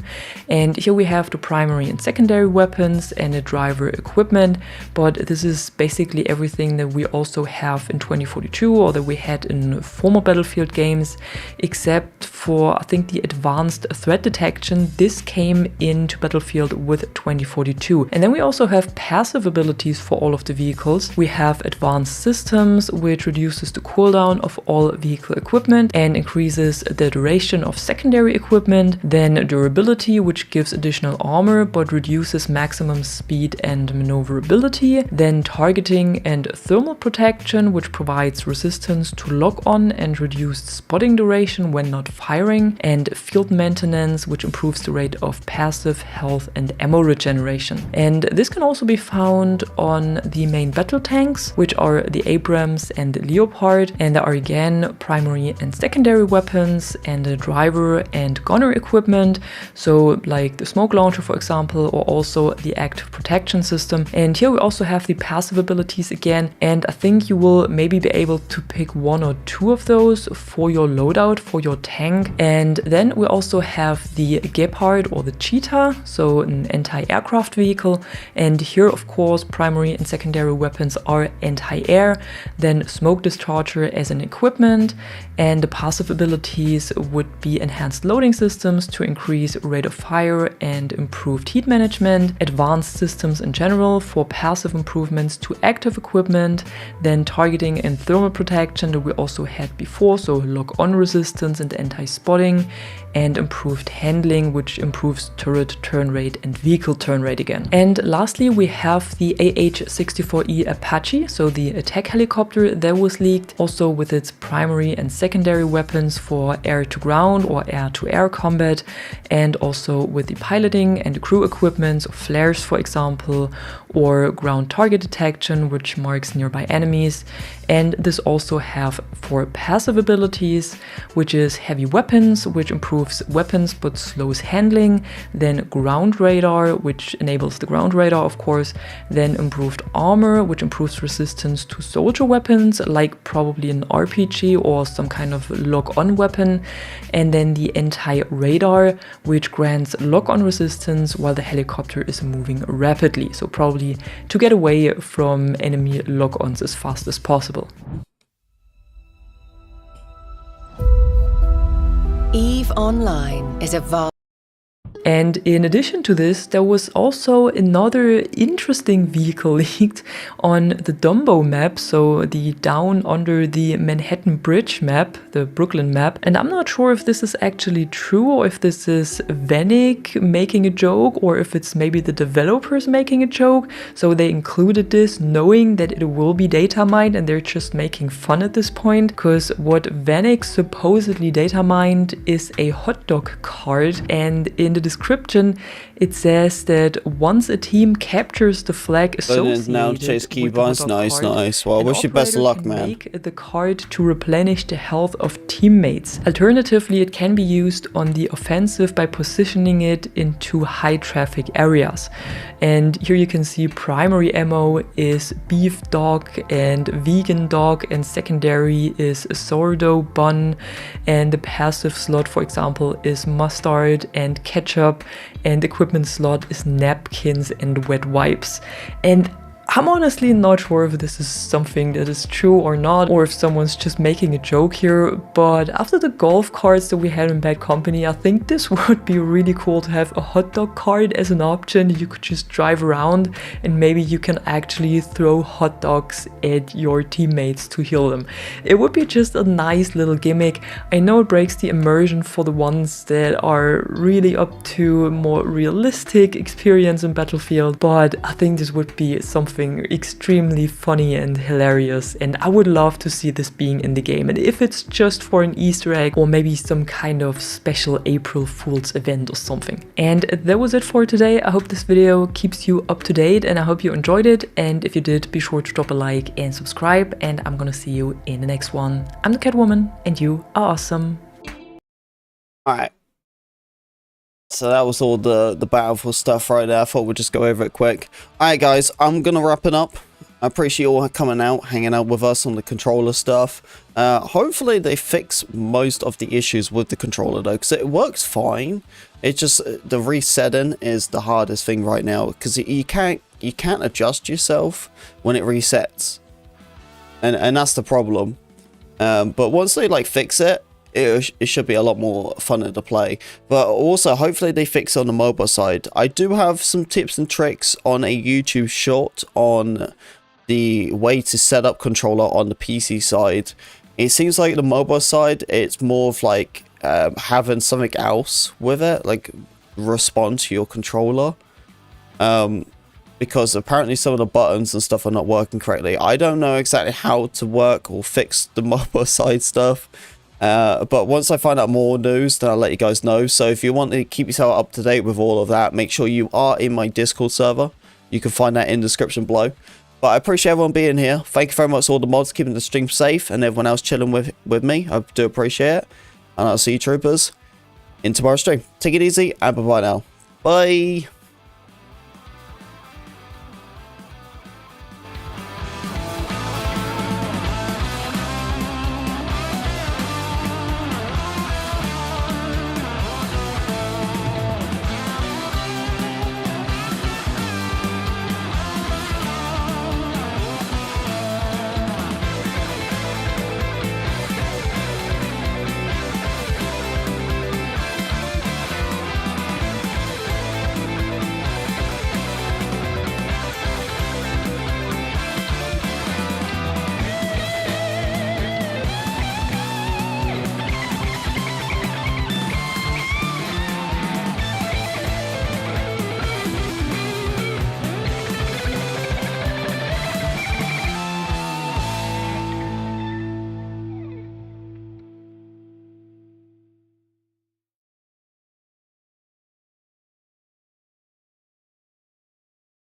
And here we have the primary and secondary weapons and the driver equipment, but this is basically everything that we also have in 2042 or that we had in former Battlefield games, except for, I think, the advanced threat detection. This came into Battlefield with 2042. And then we also have passive abilities for all of the vehicles. We have advanced systems, which reduces the cooldown of all vehicle equipment and increases the duration of secondary equipment. Then durability, which gives additional armor but reduces maximum speed and maneuverability. Then targeting and thermal protection, which provides resistance to lock-on and reduced spotting duration when not firing. And field maintenance, which improves the rate of passive health and ammo regeneration. And this can also be found on the main battle tanks, which are the Abrams and the Leopard, and there are again primary and secondary weapons and the driver and gunner equipment, so like the smoke launcher, for example, or also the active protection system. And here we also have the passive abilities again, and I think you will maybe be able to pick one or two of those for your loadout, for your tank. And then we also have the Gepard or the Cheetah, so an anti-aircraft vehicle, and here of course primary and secondary weapons are anti-air, then smoke discharger as an equipment, and the passive abilities would be enhanced loading systems to increase rate of fire and improved heat management, advanced systems in general for passive improvements to active equipment, then targeting and thermal protection that we also had before, so lock-on resistance and anti-spotting, and improved handling, which improves turret turn rate and vehicle turn rate again. And lastly, we have the AH-64E Apache, so the attack helicopter that was leaked, also with its primary and secondary weapons for air-to-ground or air-to-air combat, and also with the piloting and the crew equipment, so flares for example, or ground target detection, which marks nearby enemies. And this also have for passive abilities, which is heavy weapons, which improves weapons but slows handling, then ground radar, which enables the ground radar of course, then improved armor, which improves resistance to soldier weapons, like probably an RPG or some kind of lock-on weapon, and then the anti-radar, which grants lock-on resistance while the helicopter is moving rapidly, so probably to get away from enemy lock-ons as fast as possible. EVE Online is a vast. And in addition to this, there was also another interesting vehicle leaked on the Dumbo map, so the down under the Manhattan Bridge map, the Brooklyn map. And I'm not sure if this is actually true or if this is Feynix making a joke or if it's maybe the developers making a joke. So they included this knowing that it will be data mined and they're just making fun at this point, because what Feynix supposedly data mined is a hot dog card, and in the description it says that once a team captures the flag associated now chase keybinds, with the nice. Well, I wish you best of luck, man. Make the card to replenish the health of teammates. Alternatively, it can be used on the offensive by positioning it into high traffic areas. And here you can see primary ammo is beef dog and vegan dog, and secondary is sourdough bun, and the passive slot, for example, is mustard and ketchup, and equipment slot is napkins and wet wipes. And I'm honestly not sure if this is something that is true or not, or if someone's just making a joke here, but after the golf carts that we had in Bad Company, I think this would be really cool to have a hot dog cart as an option. You could just drive around and maybe you can actually throw hot dogs at your teammates to heal them. It would be just a nice little gimmick. I know it breaks the immersion for the ones that are really up to more realistic experience in Battlefield, but I think this would be something extremely funny and hilarious, and I would love to see this being in the game. And if it's just for an Easter egg or maybe some kind of special April Fool's event or something. And that was it for today. I hope this video keeps you up to date and I hope you enjoyed it, and if you did, be sure to drop a like and subscribe, and I'm gonna see you in the next one. I'm the Catwoman and you are awesome. Alright. So that was all the Battlefield stuff right there. I thought we'd just go over it quick. Alright guys, I'm gonna wrap it up. I appreciate you all coming out, hanging out with us on the controller stuff. Hopefully they fix most of the issues with the controller though, because it works fine. It's just the resetting is the hardest thing right now, because you can't adjust yourself when it resets, and that's the problem. But once they like fix it, it should be a lot more fun to play. But also, hopefully they fix it on the mobile side. I do have some tips and tricks on a YouTube short on the way to set up controller on the PC side. It seems like the mobile side, it's more of like having something else with it, like respond to your controller. Because apparently some of the buttons and stuff are not working correctly. I don't know exactly how to work or fix the mobile side stuff. But once I find out more news, then I'll let you guys know. So if you want to keep yourself up to date with all of that, make sure you are in my Discord server. You can find that in the description below. But I appreciate everyone being here. Thank you very much to all the mods keeping the stream safe and everyone else chilling with me. I do appreciate it. And I'll see you troopers in tomorrow's stream. Take it easy and bye-bye now. Bye.